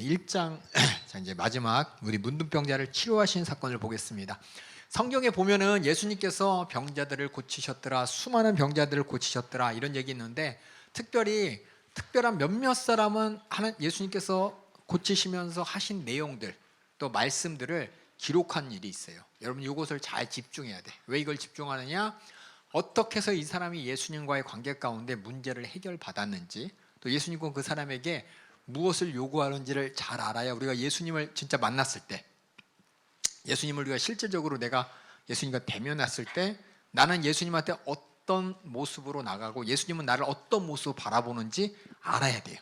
1장 자 이제 마지막 우리 문둥병자를 치료하신 사건을 보겠습니다. 성경에 보면은 예수님께서 병자들을 고치셨더라, 수많은 병자들을 고치셨더라 이런 얘기 있는데 특별한 몇몇 사람은 예수님께서 고치시면서 하신 내용들 또 말씀들을 기록한 일이 있어요. 여러분 이것을 잘 집중해야 돼. 왜 이걸 집중하느냐? 어떻게 해서 이 사람이 예수님과의 관계 가운데 문제를 해결받았는지, 또 예수님과 그 사람에게 무엇을 요구하는지를 잘 알아야 우리가 예수님을 진짜 만났을 때, 예수님을 우리가 실제적으로 내가 예수님과 대면했을 때 나는 예수님한테 어떤 모습으로 나가고 예수님은 나를 어떤 모습으로 바라보는지 알아야 돼요.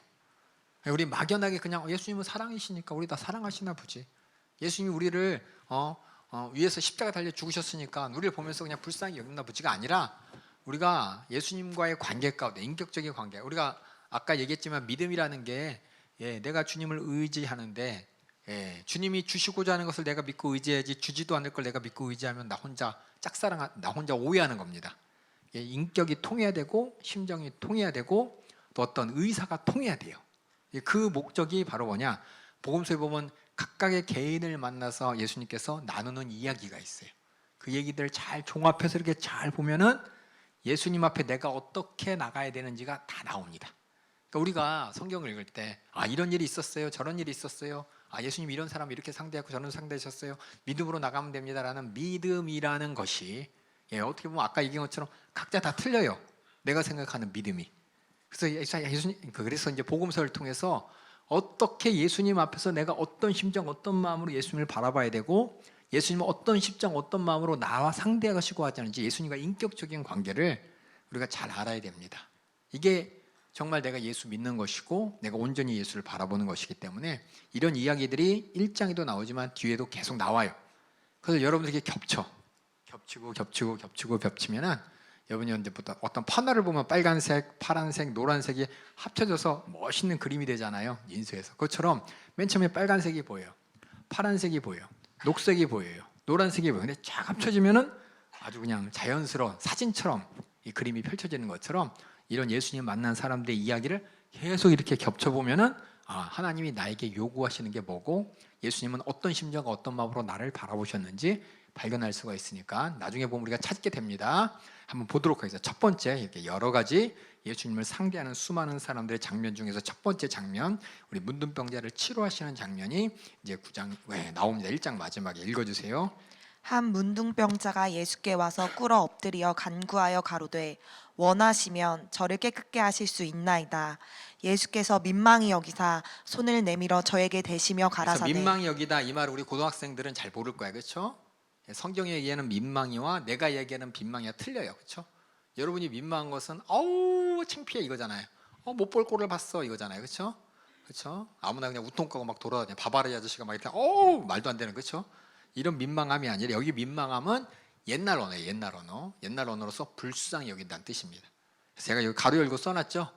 우리 막연하게 그냥 예수님은 사랑이시니까 우리 다 사랑하시나 보지, 예수님이 우리를 위에서 십자가 달려 죽으셨으니까 우리를 보면서 그냥 불쌍히 여긴나 보지가 아니라, 우리가 예수님과의 관계 가운데 인격적인 관계, 우리가 아까 얘기했지만 믿음이라는 게 내가 주님을 의지하는데 주님이 주시고자 하는 것을 내가 믿고 의지해야지, 주지도 않을 걸 내가 믿고 의지하면 나 혼자 나 혼자 오해하는 겁니다. 인격이 통해야 되고 심정이 통해야 되고 또 어떤 의사가 통해야 돼요. 그 목적이 바로 뭐냐? 복음서에 보면 각각의 개인을 만나서 예수님께서 나누는 이야기가 있어요. 그 얘기들을 잘 종합해서 이렇게 잘 보면은 예수님 앞에 내가 어떻게 나가야 되는지가 다 나옵니다. 그러니까 우리가 성경을 읽을 때 이런 일이 있었어요, 저런 일이 있었어요, 예수님 이런 사람 이렇게 상대하고 저런 상대하셨어요, 믿음으로 나가면 됩니다라는 믿음이라는 것이 어떻게 보면 아까 얘기한 것처럼 각자 다 틀려요. 내가 생각하는 믿음이. 그래서 이제 복음서를 통해서 어떻게 예수님 앞에서 내가 어떤 심정, 어떤 마음으로 예수님을 바라봐야 되고, 예수님은 어떤 심정, 어떤 마음으로 나와 상대하시고 하자는지 예수님과 인격적인 관계를 우리가 잘 알아야 됩니다. 이게 정말 내가 예수 믿는 것이고 내가 온전히 예수를 바라보는 것이기 때문에 이런 이야기들이 1장에도 나오지만 뒤에도 계속 나와요. 그래서 여러분들에게 겹치면은 여러분이 언제부터 어떤 판화를 보면 빨간색, 파란색, 노란색이 합쳐져서 멋있는 그림이 되잖아요, 인쇄해서. 그것처럼 맨 처음에 빨간색이 보여요, 파란색이 보여요, 녹색이 보여요, 노란색이 보여요. 근데 쫙 합쳐지면은 아주 그냥 자연스러운 사진처럼 이 그림이 펼쳐지는 것처럼 이런 예수님 만난 사람들의 이야기를 계속 이렇게 겹쳐보면은 하나님이 나에게 요구하시는 게 뭐고 예수님은 어떤 심정과 어떤 마음으로 나를 바라보셨는지 발견할 수가 있으니까 나중에 보면 우리가 찾게 됩니다. 한번 보도록 하겠습니다. 첫 번째, 이렇게 여러 가지 예수님을 상대하는 수많은 사람들의 장면 중에서 첫 번째 장면, 우리 문둥병자를 치료하시는 장면이 이제 9장 나옵니다. 1장 마지막에 읽어주세요. 한 문둥병자가 예수께 와서 꿇어 엎드려 간구하여 가로되 원하시면 저를 깨끗게 하실 수 있나이다. 예수께서 민망히 여기사 손을 내밀어 저에게 대시며 가라사대. 민망히 여기다, 이 말을 우리 고등학생들은 잘 모를 거야, 그렇죠? 성경이 얘기하는 민망이와 내가 얘기하는 민망이가 틀려요, 그렇죠? 여러분이 민망한 것은 창피해 이거잖아요. 못 볼 꼴을 봤어 이거잖아요, 그렇죠? 그렇죠? 아무나 그냥 우통 까고 막 돌아다녀 바바리 아저씨가 막 이렇게 말도 안 되는, 그렇죠? 이런 민망함이 아니라 여기 민망함은 옛날 언어예요. 옛날 언어로서 불쌍히 여긴다는 뜻입니다. 제가 여기 가로 열고 써놨죠.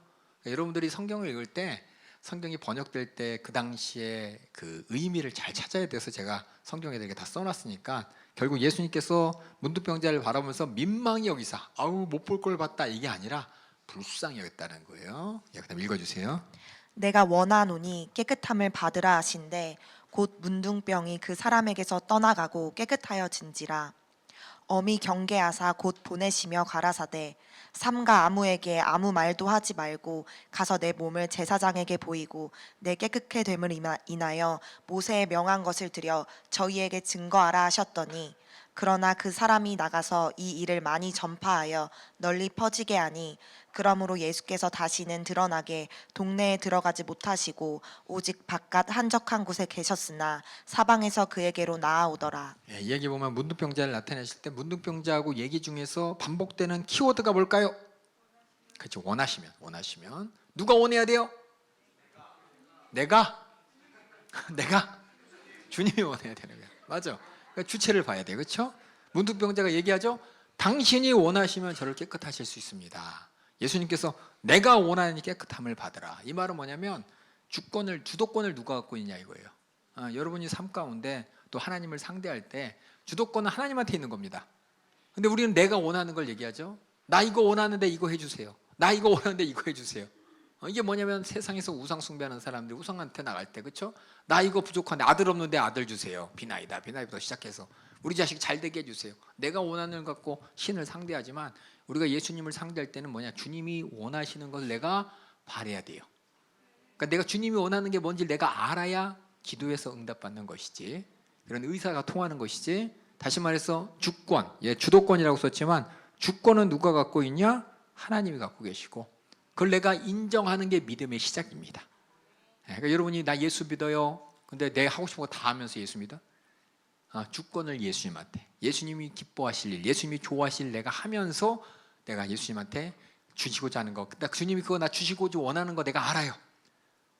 여러분들이 성경을 읽을 때 성경이 번역될 때 그 당시에 그 의미를 잘 찾아야 돼서 제가 성경에 이렇게 다 써놨으니까, 결국 예수님께서 문둥병자를 바라보면서 민망히 여기사 못 볼 걸 봤다 이게 아니라 불쌍히 여겼다는 거예요. 그다음 읽어주세요. 내가 원하노니 깨끗함을 받으라 하신대 곧 문둥병이 그 사람에게서 떠나가고 깨끗하여진지라. 어미 경계하사 곧 보내시며 가라사대 삼가 아무에게 아무 말도 하지 말고 가서 내 몸을 제사장에게 보이고 내 깨끗게 됨을 인하여 모세의 명한 것을 드려 저희에게 증거하라 하셨더니, 그러나 그 사람이 나가서 이 일을 많이 전파하여 널리 퍼지게 하니, 그러므로 예수께서 다시는 드러나게 동네에 들어가지 못하시고 오직 바깥 한적한 곳에 계셨으나 사방에서 그에게로 나아오더라. 이 얘기 보면 문둥병자를 나타내실 때 문둥병자하고 얘기 중에서 반복되는 키워드가 뭘까요? 그렇죠. 원하시면 누가 원해야 돼요? 내가 주님이 원해야 되는 거예요. 맞아. 그러니까 주체를 봐야 돼요, 그렇죠? 문둥병자가 얘기하죠. 당신이 원하시면 저를 깨끗하실 수 있습니다. 예수님께서 내가 원하니 깨끗함을 받으라. 이 말은 뭐냐면 주도권을 누가 갖고 있냐 이거예요. 여러분이 삶 가운데 또 하나님을 상대할 때 주도권은 하나님한테 있는 겁니다. 근데 우리는 내가 원하는 걸 얘기하죠. 나 이거 원하는데 이거 해주세요. 나 이거 원하는데 이거 해주세요. 이게 뭐냐면 세상에서 우상 숭배하는 사람들이 우상한테 나갈 때, 그렇죠? 나 이거 부족한데 아들 없는데 아들 주세요. 비나이다부터 시작해서 우리 자식 잘 되게 해주세요. 내가 원하는 걸 갖고 신을 상대하지만 우리가 예수님을 상대할 때는 뭐냐? 주님이 원하시는 걸 내가 바라야 돼요. 그러니까 내가 주님이 원하는 게 뭔지 내가 알아야 기도해서 응답받는 것이지, 그런 의사가 통하는 것이지. 다시 말해서 주권, 주도권이라고 썼지만 주권은 누가 갖고 있냐? 하나님이 갖고 계시고, 그걸 내가 인정하는 게 믿음의 시작입니다. 그러니까 여러분이 나 예수 믿어요. 근데 내가 하고 싶은 거 다 하면서 예수 믿어? 주권을 예수님한테, 예수님이 기뻐하실 일, 예수님이 좋아하실 일 내가 하면서 내가 예수님한테 주시고자 하는 거, 주님이 그거 나 주시고자 원하는 거 내가 알아요.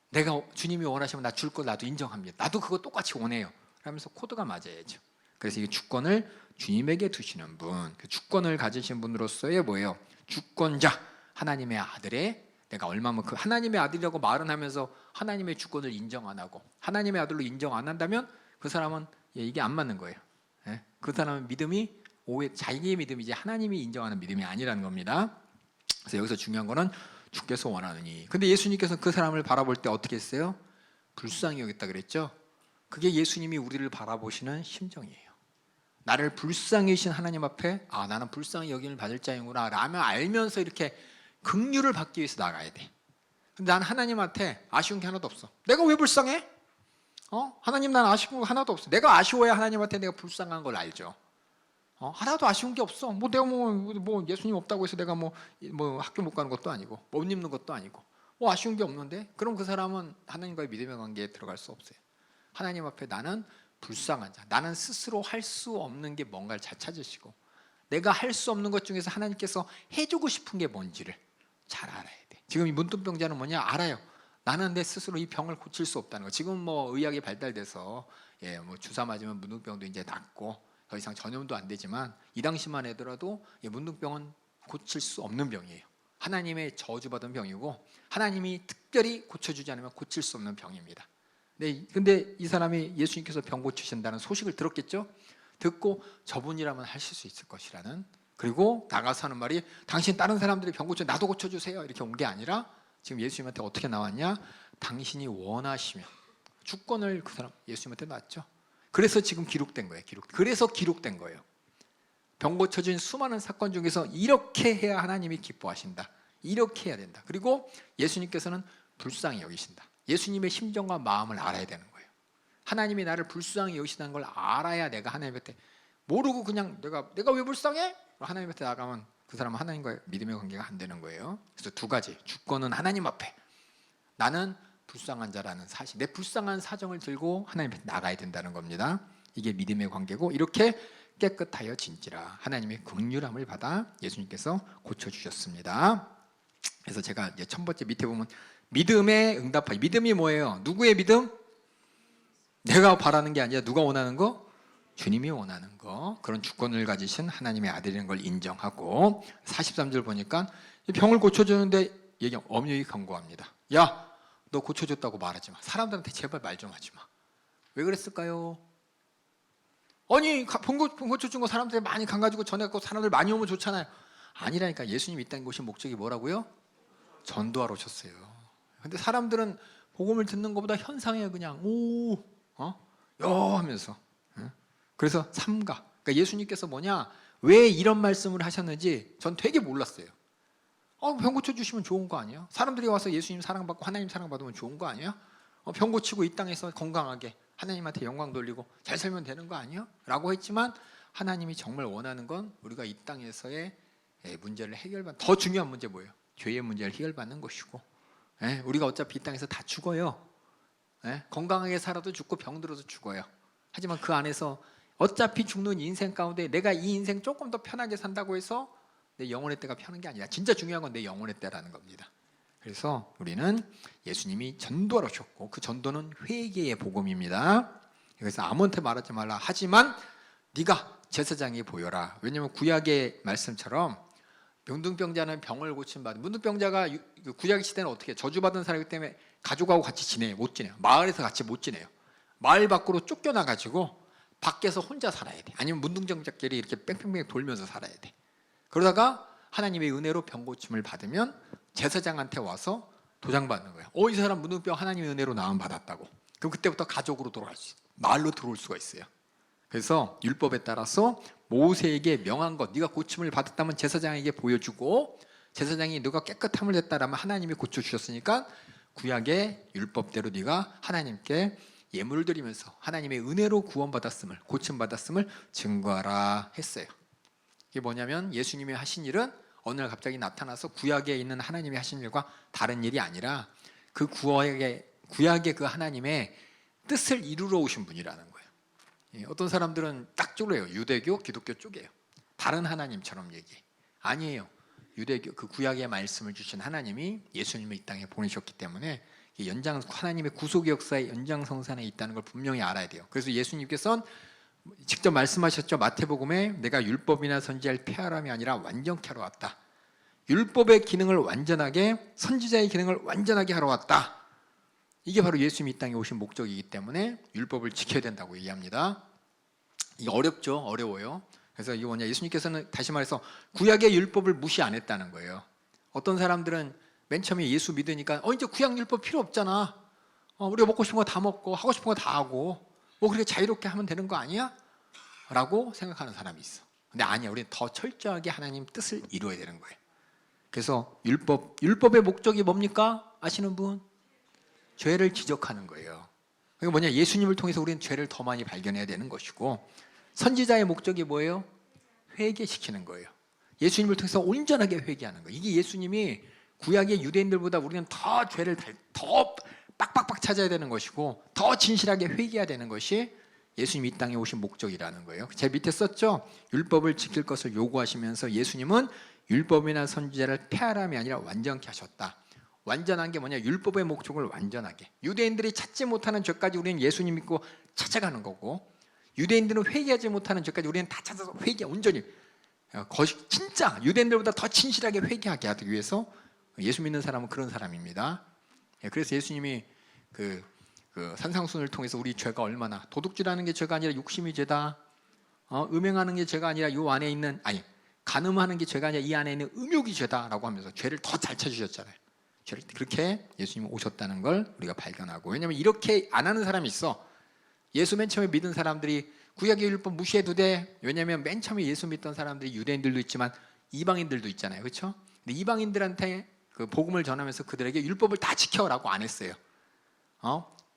내가 주님이 원하시면 나 줄 거 나도 인정합니다. 나도 그거 똑같이 원해요. 하면서 코드가 맞아야죠. 그래서 이 주권을 주님에게 두시는 분, 그 주권을 가지신 분으로서의 뭐예요? 주권자, 하나님의 아들의, 내가 얼마면 그 하나님의 아들이라고 말은 하면서 하나님의 주권을 인정 안 하고 하나님의 아들로 인정 안 한다면 그 사람은 이게 안 맞는 거예요. 그 사람은 믿음이 자기의 믿음이지 하나님이 인정하는 믿음이 아니라는 겁니다. 그래서 여기서 중요한 거는 주께서 원하느니. 근데 예수님께서 그 사람을 바라볼 때 어떻게 했어요? 불쌍히 여겼다 그랬죠. 그게 예수님이 우리를 바라보시는 심정이에요. 나를 불쌍히 여기신 하나님 앞에 나는 불쌍히 여김을 받을 자이구나 라며 알면서 이렇게 긍휼을 받기 위해서 나가야 돼. 근데 난 하나님한테 아쉬운 게 하나도 없어. 내가 왜 불쌍해? 하나님, 난 아쉬운 거 하나도 없어. 내가 아쉬워야 하나님한테 내가 불쌍한 걸 알죠. 하나도 아쉬운 게 없어. 내가 뭐 예수님 없다고 해서 내가 뭐 학교 못 가는 것도 아니고 못 입는 것도 아니고 아쉬운 게 없는데, 그럼 그 사람은 하나님과의 믿음의 관계에 들어갈 수 없어요. 하나님 앞에 나는 불쌍한 자, 나는 스스로 할 수 없는 게 뭔가를 잘 찾으시고 내가 할 수 없는 것 중에서 하나님께서 해주고 싶은 게 뭔지를 잘 알아야 돼. 지금 이 문둥병자는 뭐냐? 알아요. 나는 내 스스로 이 병을 고칠 수 없다는 거. 지금 뭐 의학이 발달돼서 뭐 주사 맞으면 문둥병도 이제 낫고 더 이상 전염도 안 되지만 이 당시만 해더라도 문둥병은 고칠 수 없는 병이에요. 하나님의 저주받은 병이고 하나님이 특별히 고쳐주지 않으면 고칠 수 없는 병입니다. 근데 이 사람이 예수님께서 병 고치신다는 소식을 들었겠죠? 듣고 저분이라면 하실 수 있을 것이라는, 그리고 나가서 하는 말이 당신 다른 사람들이 병 고쳐 나도 고쳐주세요 이렇게 온 게 아니라 지금 예수님한테 어떻게 나왔냐? 당신이 원하시면, 주권을 그 사람 예수님한테 놨죠. 그래서 지금 기록된 거예요. 그래서 기록된 거예요. 병 고쳐준 수많은 사건 중에서 이렇게 해야 하나님이 기뻐하신다, 이렇게 해야 된다. 그리고 예수님께서는 불쌍히 여기신다. 예수님의 심정과 마음을 알아야 되는 거예요. 하나님이 나를 불쌍히 여기시다는 걸 알아야 내가 하나님한테, 모르고 그냥 내가 왜 불쌍해? 하나님한테 나가면 그 사람은 하나님과의 믿음의 관계가 안 되는 거예요. 그래서 두 가지, 주권은 하나님 앞에, 나는 불쌍한 자라는 사실, 내 불쌍한 사정을 들고 하나님 앞에 나가야 된다는 겁니다. 이게 믿음의 관계고, 이렇게 깨끗하여 진지라 하나님의 긍휼함을 받아 예수님께서 고쳐주셨습니다. 그래서 제가 이제 첫 번째 밑에 보면 믿음의 응답하기. 믿음이 뭐예요? 누구의 믿음? 내가 바라는 게 아니라 누가 원하는 거? 주님이 원하는 거. 그런 주권을 가지신 하나님의 아들이라는 걸 인정하고, 43절 보니까 병을 고쳐주는데 엄연히 경고합니다. 야, 너 고쳐줬다고 말하지 마. 사람들한테 제발 말 좀 하지 마. 왜 그랬을까요? 아니, 병 고쳐준 거 사람들이 많이 가가지고 전해갖고 사람들 많이 오면 좋잖아요. 아니라니까. 예수님이 있다는 곳이 목적이 뭐라고요? 전도하러 오셨어요. 근데 사람들은 복음을 듣는 것보다 현상에 그냥 하면서. 그래서 삼가. 그러니까 예수님께서 왜 이런 말씀을 하셨는지 전 되게 몰랐어요. 병 고쳐주시면 좋은 거 아니에요? 사람들이 와서 예수님 사랑받고 하나님 사랑받으면 좋은 거 아니에요? 병 고치고 이 땅에서 건강하게 하나님한테 영광 돌리고 잘 살면 되는 거 아니에요? 라고 했지만 하나님이 정말 원하는 건 우리가 이 땅에서의 문제를 해결받는, 더 중요한 문제 뭐예요? 죄의 문제를 해결받는 것이고, 우리가 어차피 이 땅에서 다 죽어요. 건강하게 살아도 죽고 병들어도 죽어요. 하지만 그 안에서 어차피 죽는 인생 가운데 내가 이 인생 조금 더 편하게 산다고 해서 내 영혼의 때가 편한 게 아니라 진짜 중요한 건 내 영혼의 때라는 겁니다. 그래서 우리는 예수님이 전도하러 오셨고 그 전도는 회개의 복음입니다. 그래서 아무한테 말하지 말라. 하지만 네가 제사장이 보여라. 왜냐하면 구약의 말씀처럼 문둥병자는 병을 고침받은, 문둥병자가 구약 시대는 어떻게 저주받은 사람이기 때문에 가족하고 같이 지내요? 못 지내요. 마을에서 같이 못 지내요. 마을 밖으로 쫓겨나가지고 밖에서 혼자 살아야 돼. 아니면 문둥병자끼리 이렇게 뺑뺑뺑 돌면서 살아야 돼. 그러다가 하나님의 은혜로 병 고침을 받으면 제사장한테 와서 도장 받는 거예요. 이 사람 문둥병 하나님의 은혜로 나음 받았다고. 그럼 그때부터 가족으로 돌아갈 수 있어요. 마을로 들어올 수가 있어요. 그래서 율법에 따라서 모세에게 명한 것, 네가 고침을 받았다면 제사장에게 보여주고, 제사장이 너가 깨끗함을 했다라면 하나님이 고쳐주셨으니까 구약의 율법대로 네가 하나님께 예물을 드리면서 하나님의 은혜로 구원받았음을, 고침받았음을 증거하라 했어요. 이게 뭐냐면 예수님이 하신 일은 어느 날 갑자기 나타나서 구약에 있는 하나님이 하신 일과 다른 일이 아니라 그 구약의 그 하나님의 뜻을 이루러 오신 분이라는 거예요. 어떤 사람들은 딱 쪼개요. 유대교, 기독교 쪼개요. 다른 하나님처럼 얘기해. 아니에요. 유대교 그 구약의 말씀을 주신 하나님이 예수님을 이 땅에 보내셨기 때문에 하나님의 구속 역사의 연장성산에 있다는 걸 분명히 알아야 돼요. 그래서 예수님께서는 직접 말씀하셨죠. 마태복음에 내가 율법이나 선지자를 폐하람이 아니라 완전케 하러 왔다. 율법의 기능을 완전하게, 선지자의 기능을 완전하게 하러 왔다. 이게 바로 예수님이 이 땅에 오신 목적이기 때문에 율법을 지켜야 된다고 얘기합니다. 이게 어렵죠. 어려워요. 그래서 이거 뭐냐, 예수님께서는 다시 말해서 구약의 율법을 무시 안 했다는 거예요. 어떤 사람들은 맨 처음에 예수 믿으니까 이제 구약 율법 필요 없잖아. 우리가 먹고 싶은 거 다 먹고 하고 싶은 거 다 하고 그렇게 자유롭게 하면 되는 거 아니야? 라고 생각하는 사람이 있어. 근데 아니야. 우리는 더 철저하게 하나님 뜻을 이루어야 되는 거예요. 그래서 율법의 목적이 뭡니까? 아시는 분? 죄를 지적하는 거예요. 그게 뭐냐, 예수님을 통해서 우리는 죄를 더 많이 발견해야 되는 것이고, 선지자의 목적이 뭐예요? 회개시키는 거예요. 예수님을 통해서 온전하게 회개하는 거예요. 이게 예수님이 구약의 유대인들보다 우리는 더 죄를 더 빡빡빡 찾아야 되는 것이고, 더 진실하게 회개해야 되는 것이 예수님이 이 땅에 오신 목적이라는 거예요. 제 밑에 썼죠. 율법을 지킬 것을 요구하시면서 예수님은 율법이나 선지자를 폐하람이 아니라 완전케 하셨다. 완전한 게 뭐냐, 율법의 목적을 완전하게. 유대인들이 찾지 못하는 죄까지 우리는 예수님 믿고 찾아가는 거고, 유대인들은 회개하지 못하는 죄까지 우리는 다 찾아서 온전히 진짜 유대인들보다 더 진실하게 회개하게 하기 위해서 예수 믿는 사람은 그런 사람입니다. 그래서 예수님이 그 산상순을 통해서 우리 죄가 얼마나, 도둑질하는 게 죄가 아니라 욕심이 죄다, 음행하는 게 죄가 아니라 요 안에 있는, 간음하는 게 죄가 아니라 이 안에 있는 음욕이 죄다라고 하면서 죄를 더 잘 찾으셨잖아요. 죄를 그렇게 예수님이 오셨다는 걸 우리가 발견하고, 왜냐하면 이렇게 안 하는 사람이 있어. 예수 맨 처음에 믿은 사람들이 구약의 율법 무시해도 돼. 왜냐하면 맨 처음에 예수 믿던 사람들이 유대인들도 있지만 이방인들도 있잖아요. 그렇죠? 근데 이방인들한테 그 복음을 전하면서 그들에게 율법을 다 지켜라고 안 했어요.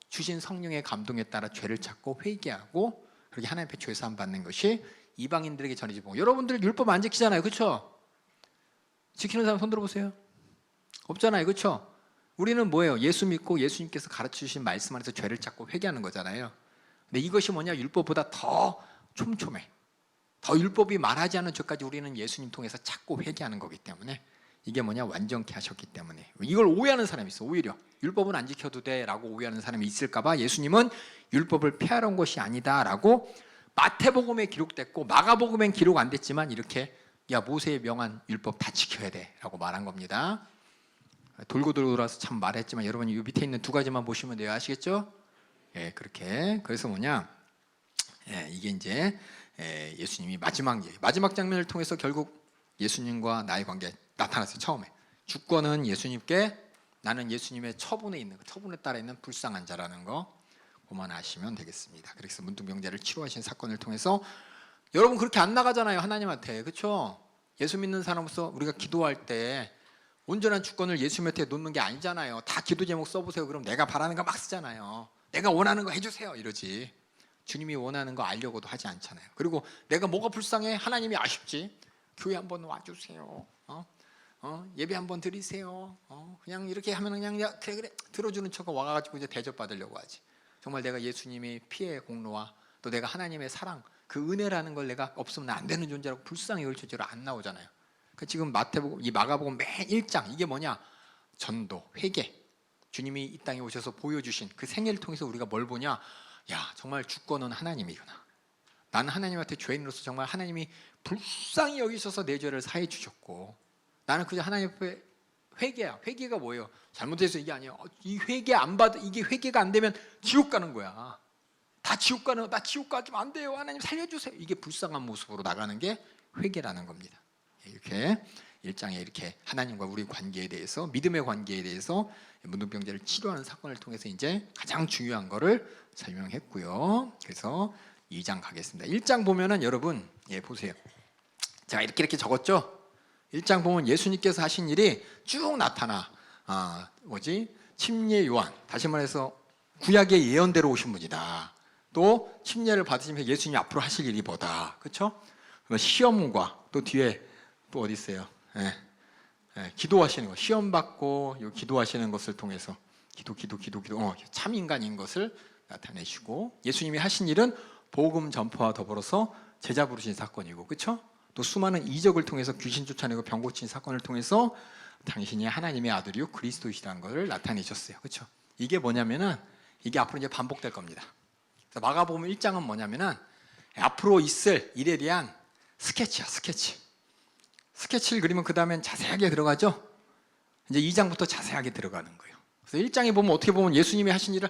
주신 성령의 감동에 따라 죄를 찾고 회개하고 그렇게 하나님 앞에 죄사함 받는 것이 이방인들에게 전해지고, 여러분들 율법 안 지키잖아요. 그렇죠? 지키는 사람 손 들어보세요. 없잖아요. 그렇죠? 우리는 뭐예요? 예수 믿고 예수님께서 가르치신 말씀 안에서 죄를 찾고 회개하는 거잖아요. 근데 이것이 뭐냐, 율법보다 더 촘촘해. 더 율법이 말하지 않은 죄까지 우리는 예수님 통해서 찾고 회개하는 거기 때문에, 이게 뭐냐, 완전케 하셨기 때문에. 이걸 오해하는 사람이 있어. 오히려 율법은 안 지켜도 돼 라고 오해하는 사람이 있을까 봐 예수님은 율법을 폐하러 온 것이 아니다 라고 마태복음에 기록됐고 마가복음엔 기록 안 됐지만 이렇게 모세의 명한 율법 다 지켜야 돼 라고 말한 겁니다. 돌고 돌아서 참 말했지만 여러분이 이 밑에 있는 두 가지만 보시면 돼요. 아시겠죠? 그렇게. 그래서 뭐냐, 이게 이제 예수님이 마지막 장면을 통해서 결국 예수님과 나의 관계 나타났어요. 처음에 주권은 예수님께, 나는 예수님의 처분에 있는, 처분에 따라 있는 불쌍한 자라는 거 그만 아시면 되겠습니다. 그래서 문둥병자를 치료하신 사건을 통해서 여러분 그렇게 안 나가잖아요, 하나님한테. 그렇죠? 예수 믿는 사람으로서 우리가 기도할 때 온전한 주권을 예수님한테 놓는 게 아니잖아요. 다 기도 제목 써보세요. 그럼 내가 바라는 거 막 쓰잖아요. 내가 원하는 거 해주세요 이러지. 주님이 원하는 거 알려고도 하지 않잖아요. 그리고 내가 뭐가 불쌍해? 하나님이 아쉽지. 교회 한번 와주세요. 예배 한번 드리세요. 그냥 이렇게 하면 그냥 그래 들어주는 척 와가지고 이제 대접 받으려고 하지. 정말 내가 예수님의 피의 공로와 또 내가 하나님의 사랑, 그 은혜라는 걸 내가 없으면 안 되는 존재라고 불쌍히 열처제로 안 나오잖아요. 그러니까 지금 마태복음, 이 마가복음 매 1장 이게 뭐냐? 전도, 회개. 주님이 이 땅에 오셔서 보여주신 그 생애를 통해서 우리가 뭘 보냐? 야, 정말 주권은 하나님이구나. 나는 하나님한테 죄인으로서 정말 하나님이 불쌍히 여기셔서 내 죄를 사해 주셨고, 나는 그저 하나님 앞에 회개야. 회개가 뭐예요? 잘못해서 이게 아니에요. 이 회개 안 받아, 이게 회개가 안 되면 지옥 가는 거야. 다 지옥 가는, 나 지옥 가지면 안 돼요. 하나님 살려주세요. 이게 불쌍한 모습으로 나가는 게 회개라는 겁니다. 이렇게 1장에 이렇게 하나님과 우리 관계에 대해서, 믿음의 관계에 대해서 문둥병자를 치료하는 사건을 통해서 이제 가장 중요한 거를 설명했고요. 그래서 2장 가겠습니다. 1장 보면은 여러분, 보세요. 제가 이렇게 적었죠. 1장 보면 예수님께서 하신 일이 쭉 나타나. 침례 요한, 다시 말해서 구약의 예언대로 오신 분이다. 또 침례를 받으시면서 예수님이 앞으로 하실 일이 뭐다. 그렇죠? 시험과 또 뒤에 또 어디 있어요? 기도하시는 거, 시험 받고 기도하시는 것을 통해서 기도 참 인간인 것을 나타내시고, 예수님이 하신 일은 복음 전파와 더불어서 제자 부르신 사건이고, 그렇죠? 또 수많은 이적을 통해서 귀신 쫓아내고 병 고친 사건을 통해서 당신이 하나님의 아들이요 그리스도이시라는 것을 나타내셨어요. 그렇죠? 이게 뭐냐면은 이게 앞으로 이제 반복될 겁니다. 마가복음 1장은 뭐냐면은 앞으로 있을 일에 대한 스케치야, 스케치. 스케치를 그리면 그 다음엔 자세하게 들어가죠. 이제 2장부터 자세하게 들어가는 거예요. 그래서 1장에 보면 어떻게 보면 예수님이 하신 일을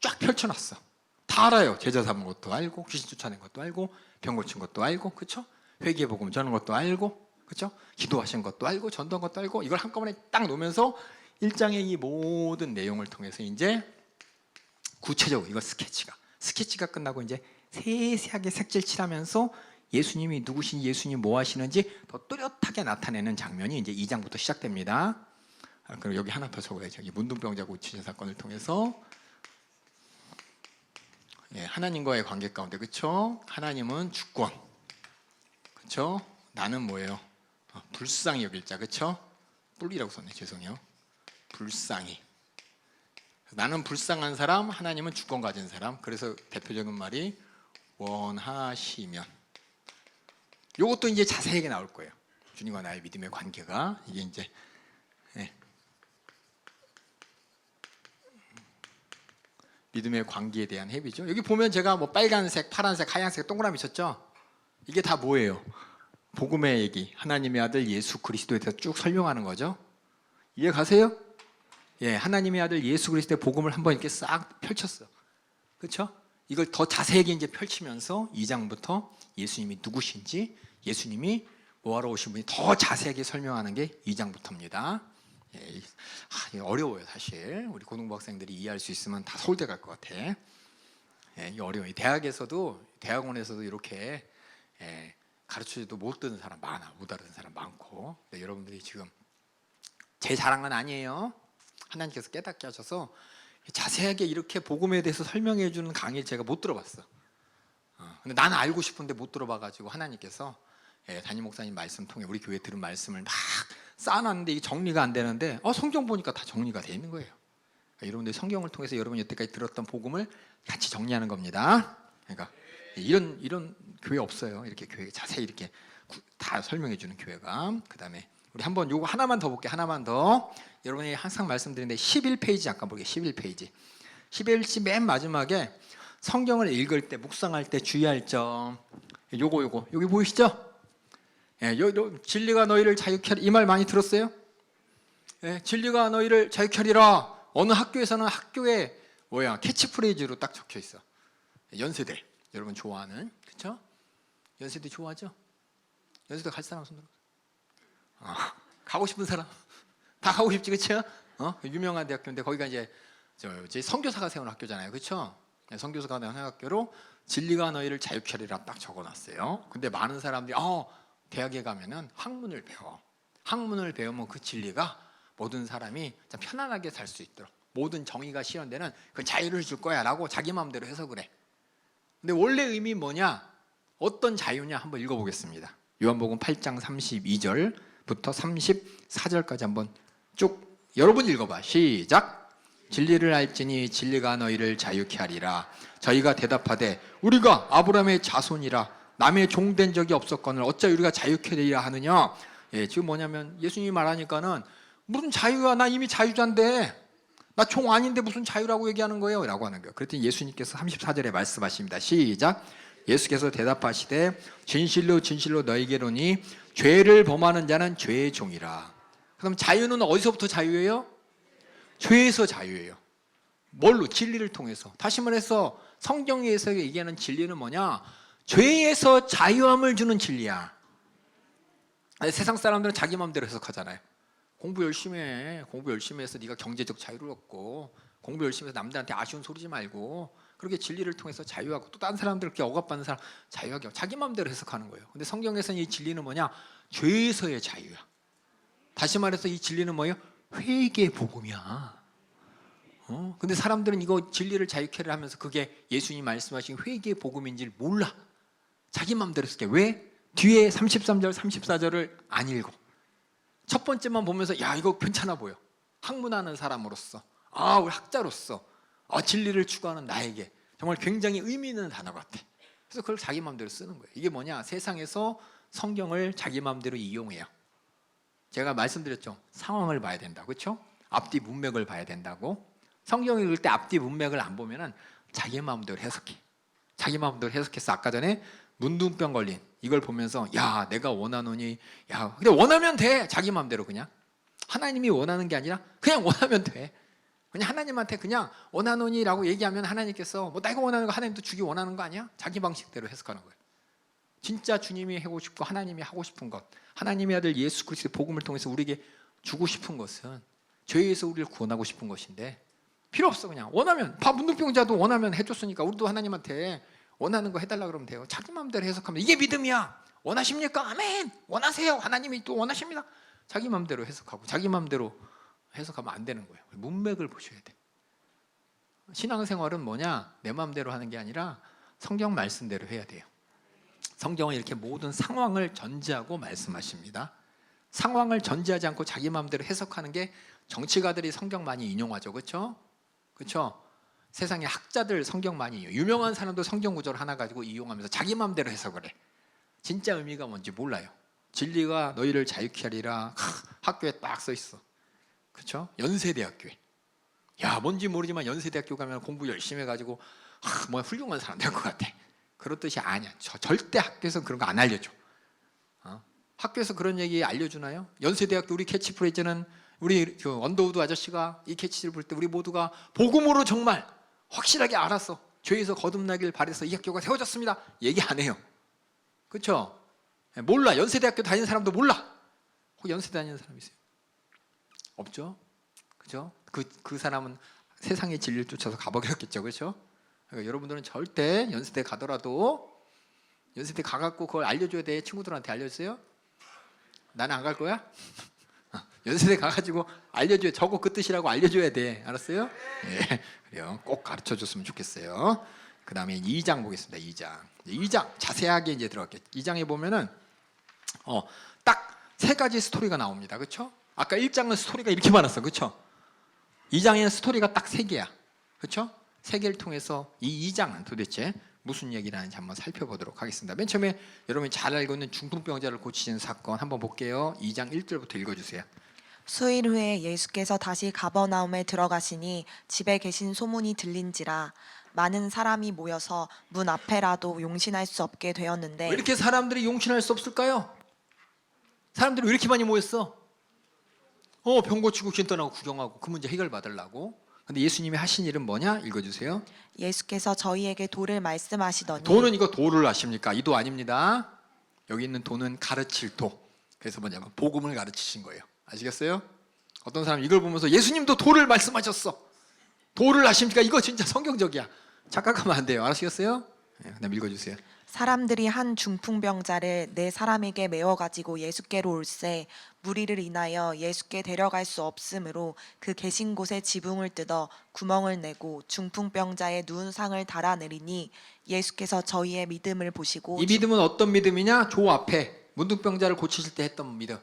쫙 펼쳐놨어. 다 알아요. 제자 삼은 것도 알고, 귀신 쫓아낸 것도 알고, 병 고친 것도 알고, 그렇죠? 회개의 복음 전하는 것도 알고, 그렇죠? 기도하신 것도 알고, 전도한 것도 알고, 이걸 한꺼번에 딱 놓으면서 1장의 이 모든 내용을 통해서 이제 구체적으로 이거 스케치가 끝나고 이제 세세하게 색칠 칠하면서 예수님이 누구신지, 예수님이 뭐 하시는지 더 뚜렷하게 나타내는 장면이 이제 2장부터 시작됩니다. 그리고 여기 하나 더 적어야죠. 문둥병자 고치신 사건을 통해서 하나님과의 관계 가운데, 그렇죠? 하나님은 주권, 그렇죠? 나는 뭐예요? 불쌍히 여길 자, 그렇죠? 뿔이라고 썼네, 죄송해요. 불쌍히. 나는 불쌍한 사람, 하나님은 주권 가진 사람. 그래서 대표적인 말이 원하시면. 이것도 이제 자세하게 나올 거예요. 주님과 나의 믿음의 관계가 이게 이제 믿음의 관계에 대한 heb이죠. 여기 보면 제가 뭐 빨간색, 파란색, 하얀색 동그라미 쳤죠. 이게 다 뭐예요? 복음의 얘기, 하나님의 아들 예수 그리스도에 대해서 쭉 설명하는 거죠. 이해 가세요? 하나님의 아들 예수 그리스도의 복음을 한번 이렇게 싹 펼쳤어. 그렇죠? 이걸 더 자세하게 이제 펼치면서 2장부터 예수님이 누구신지, 예수님이 뭐하러 오신 분이 더 자세하게 설명하는 게 2장부터입니다. 어려워요, 사실. 우리 고등부 학생들이 이해할 수 있으면 다 서울대 갈 것 같아. 이게 어려워요. 대학원에서도 이렇게 가르쳐줘도 못 듣는 사람 많아, 못 알아듣는 사람 많고. 여러분들이 지금 제 잘한 건 아니에요. 하나님께서 깨닫게 하셔서 자세하게 이렇게 복음에 대해서 설명해 주는 강의를 제가 못 들어봤어. 근데 나는 알고 싶은데 못 들어봐가지고 하나님께서 담임 목사님 말씀 통해 우리 교회 들은 말씀을 막 쌓아놨는데 이게 정리가 안 되는데 성경 보니까 다 정리가 돼 있는 거예요. 그러니까 여러분들 성경을 통해서 여러분이 여태까지 들었던 복음을 같이 정리하는 겁니다. 그러니까 이런 교회 없어요. 이렇게 교회 자세히 이렇게 다 설명해 주는 교회가. 그 다음에 우리 한번 요거 하나만 더 볼게요. 하나만 더. 여러분이 항상 말씀드리는데 11페이지 잠깐 볼게요. 11페이지. 11페이지 맨 마지막에 성경을 읽을 때, 묵상할 때 주의할 점. 요거 여기 보이시죠? 진리가 너희를 자유케 하리. 이 말 많이 들었어요? 진리가 너희를 자유케 하리라. 어느 학교에서는 학교에 캐치프레이즈로 딱 적혀 있어. 연세대 여러분 좋아하는, 그렇죠? 연세대 좋아하죠? 연세대 갈 사람 손 들어. 가고 싶은 사람 다 가고 싶지, 그렇죠? 유명한 대학교인데 거기가 이제 선교사가 세운 학교잖아요, 그렇죠? 선교사가 세운 학교로 진리가 너희를 자유케 하리라 딱 적어놨어요. 근데 많은 사람들이 대학에 가면은 학문을 배워. 학문을 배우면 그 진리가 모든 사람이 참 편안하게 살 수 있도록, 모든 정의가 실현되는 그 자유를 줄 거야 라고 자기 마음대로 해석을 해. 근데 원래 의미 뭐냐? 어떤 자유냐? 한번 읽어보겠습니다. 요한복음 8장 32절부터 34절까지 한번 쭉 여러분 읽어봐. 시작. 진리를 알지니 진리가 너희를 자유케 하리라. 저희가 대답하되 우리가 아브라함의 자손이라 남의 종된 적이 없었거늘 어찌 우리가 자유케 되리라 하느냐. 지금 뭐냐면 예수님이 말하니까는 무슨 자유야, 나 이미 자유자인데 나 종 아닌데 무슨 자유라고 얘기하는 거예요? 라고 하는 거예요. 그랬더니 예수님께서 34절에 말씀하십니다. 시작. 예수께서 대답하시되 진실로 진실로 너희에게로니 죄를 범하는 자는 죄의 종이라. 그럼 자유는 어디서부터 자유예요? 죄에서 자유예요. 뭘로? 진리를 통해서. 다시 말해서 성경에서 얘기하는 진리는 뭐냐? 죄에서 자유함을 주는 진리야. 아니, 세상 사람들은 자기 마음대로 해석하잖아요. 공부 열심히 해. 공부 열심히 해서 네가 경제적 자유를 얻고, 공부 열심히 해서 남들한테 아쉬운 소리지 말고, 그렇게 진리를 통해서 자유하고, 또 다른 사람들 이렇게 억압받는 사람 자유하게 하고, 자기 마음대로 해석하는 거예요. 근데 성경에서는 이 진리는 뭐냐? 죄에서의 자유야. 다시 말해서 이 진리는 뭐예요? 회개의 복음이야. 근데 사람들은 이거 진리를 자유케를 하면서 그게 예수님이 말씀하신 회개의 복음인지를 몰라. 자기 마음대로 쓸게. 왜? 뒤에 33절, 34절을 안 읽어. 첫 번째만 보면서 야, 이거 괜찮아 보여. 학문하는 사람으로서, 우리 학자로서, 진리를 추구하는 나에게 정말 굉장히 의미 있는 단어 같아. 그래서 그걸 자기 마음대로 쓰는 거예요. 이게 뭐냐? 세상에서 성경을 자기 마음대로 이용해요. 제가 말씀드렸죠. 상황을 봐야 된다고, 그렇죠? 앞뒤 문맥을 봐야 된다고. 성경을 읽을 때 앞뒤 문맥을 안 보면은 자기 마음대로 해석해. 자기 마음대로 해석해서 아까 전에 문둥병 걸린 이걸 보면서 야, 내가 원하노니, 야, 근데 원하면 돼. 자기 마음대로 그냥. 하나님이 원하는 게 아니라 그냥 원하면 돼. 그냥 하나님한테 그냥 원하노니라고 얘기하면 하나님께서 뭐 내가 원하는 거 하나님도 주기 원하는 거 아니야? 자기 방식대로 해석하는 거예요. 진짜 주님이 하고 싶고 하나님이 하고 싶은 것, 하나님의 아들 예수 그리스도의 복음을 통해서 우리에게 주고 싶은 것은 죄에서 우리를 구원하고 싶은 것인데 필요 없어. 그냥 원하면, 문둥병자도 원하면 해줬으니까 우리도 하나님한테 원하는 거 해달라 그러면 돼요. 자기 마음대로 해석하면 이게 믿음이야. 원하십니까? 아멘. 원하세요. 하나님이 또 원하십니다. 자기 마음대로 해석하고 자기 마음대로 해석하면 안 되는 거예요. 문맥을 보셔야 돼. 신앙생활은 뭐냐? 내 마음대로 하는 게 아니라 성경 말씀대로 해야 돼요. 성경은 이렇게 모든 상황을 전제하고 말씀하십니다. 상황을 전제하지 않고 자기 마음대로 해석하는 게 정치가들이 성경 많이 인용하죠. 그렇죠? 그렇죠? 세상에 학자들 성경 많이 인용. 유명한 사람도 성경 구절 하나 가지고 이용하면서 자기 마음대로 해석을 해. 진짜 의미가 뭔지 몰라요. 진리가 너희를 자유케 하리라. 학교에 딱 써 있어. 그렇죠? 연세대학교에. 야, 뭔지 모르지만 연세대학교 가면 공부 열심히 해가지고 뭐 훌륭한 사람 될 것 같아. 그런 뜻이 아니야. 절대 학교에서 그런 거 안 알려줘. 학교에서 그런 얘기 알려주나요? 연세대학교 우리 캐치프레이즈는 우리 언더우드 아저씨가 이 캐치를 볼 때 우리 모두가 복음으로 정말 확실하게 알았어. 죄에서 거듭나길 바래서 이 학교가 세워졌습니다. 얘기 안 해요. 그렇죠? 몰라. 연세대학교 다니는 사람도 몰라. 혹 연세 다니는 사람 있어요? 없죠? 그렇죠? 그 사람은 세상의 진리를 쫓아서 가버렸겠죠. 그렇죠? 그러니까 여러분들은 절대 연세대 가더라도 연세대 가갖고 그걸 알려줘야 돼. 친구들한테 알려주세요. 나는 안 갈 거야? 연세대 가가지고 알려줘야, 저거 그 뜻이라고 알려줘야 돼. 알았어요? 예, 그래요. 꼭 가르쳐줬으면 좋겠어요. 그 다음에 2장 보겠습니다. 2장 자세하게 이제 들어갈게요. 2장에 보면은 딱 세 가지 스토리가 나옵니다. 그렇죠? 아까 1장은 스토리가 이렇게 많았어. 그렇죠? 2장에는 스토리가 딱 3개야. 그렇죠? 3개를 통해서 이 2장은 도대체 무슨 얘기를 하는지 한번 살펴보도록 하겠습니다. 맨 처음에 여러분이 잘 알고 있는 중풍병자를 고치신 사건 한번 볼게요. 2장 1절부터 읽어주세요. 수일 후에 예수께서 다시 가버나움에 들어가시니 집에 계신 소문이 들린지라 많은 사람이 모여서 문 앞에라도 용신할 수 없게 되었는데 왜 이렇게 사람들이 용신할 수 없을까요? 사람들이 왜 이렇게 많이 모였어? 병 고치고 귀신 떠나고 구경하고 그 문제 해결받으려고. 근데 예수님이 하신 일은 뭐냐? 읽어주세요. 예수께서 저희에게 도를 말씀하시더니 도는 이거 도를 아십니까? 이 도 아닙니다. 여기 있는 도는 가르칠 도. 그래서 뭐냐면 복음을 가르치신 거예요. 아시겠어요? 어떤 사람 이걸 보면서 예수님도 도를 말씀하셨어. 도를 아십니까? 이거 진짜 성경적이야. 착각하면 안 돼요. 아시겠어요? 그다음 읽어주세요. 사람들이 한 중풍병자를 네 사람에게 메워 가지고 예수께로 올세 무리를 인하여 예수께 데려갈 수 없으므로 그 계신 곳에 지붕을 뜯어 구멍을 내고 중풍병자의 누운 상을 달아내리니 예수께서 저희의 믿음을 보시고 이 믿음은 어떤 믿음이냐? 조 앞에 문둥병자를 고치실 때 했던 믿음.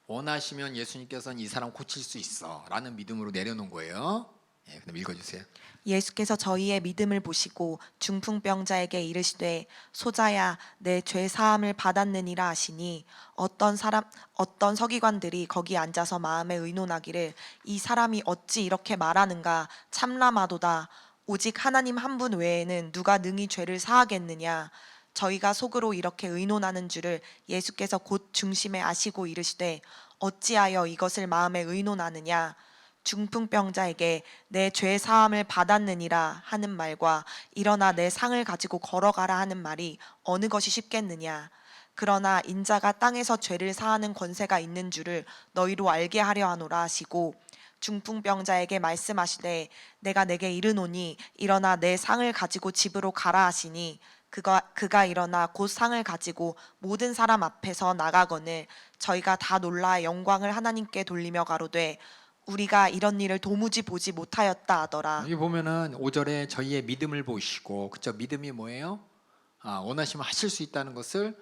원하시면 예수님께서는 이 사람 고칠 수 있어 라는 믿음으로 내려놓은 거예요. 그다음 읽어주세요. 예수께서 저희의 믿음을 보시고 중풍병자에게 이르시되 소자야 내 죄 사함을 받았느니라 하시니 어떤 서기관들이 거기 앉아서 마음에 의논하기를 이 사람이 어찌 이렇게 말하는가 참람하도다. 오직 하나님 한 분 외에는 누가 능히 죄를 사하겠느냐. 저희가 속으로 이렇게 의논하는 줄을 예수께서 곧 중심에 아시고 이르시되 어찌하여 이것을 마음에 의논하느냐. 중풍병자에게 내 죄 사함을 받았느니라 하는 말과 일어나 내 상을 가지고 걸어가라 하는 말이 어느 것이 쉽겠느냐. 그러나 인자가 땅에서 죄를 사하는 권세가 있는 줄을 너희로 알게 하려 하노라 하시고 중풍병자에게 말씀하시되 내가 내게 이르노니 일어나 내 상을 가지고 집으로 가라 하시니 그가 일어나 곧 상을 가지고 모든 사람 앞에서 나가거늘 저희가 다 놀라 영광을 하나님께 돌리며 가로되 우리가 이런 일을 도무지 보지 못하였다 하더라. 여기 보면은 5절에 저희의 믿음을 보시고, 그쵸? 믿음이 뭐예요? 원하시면 하실 수 있다는 것을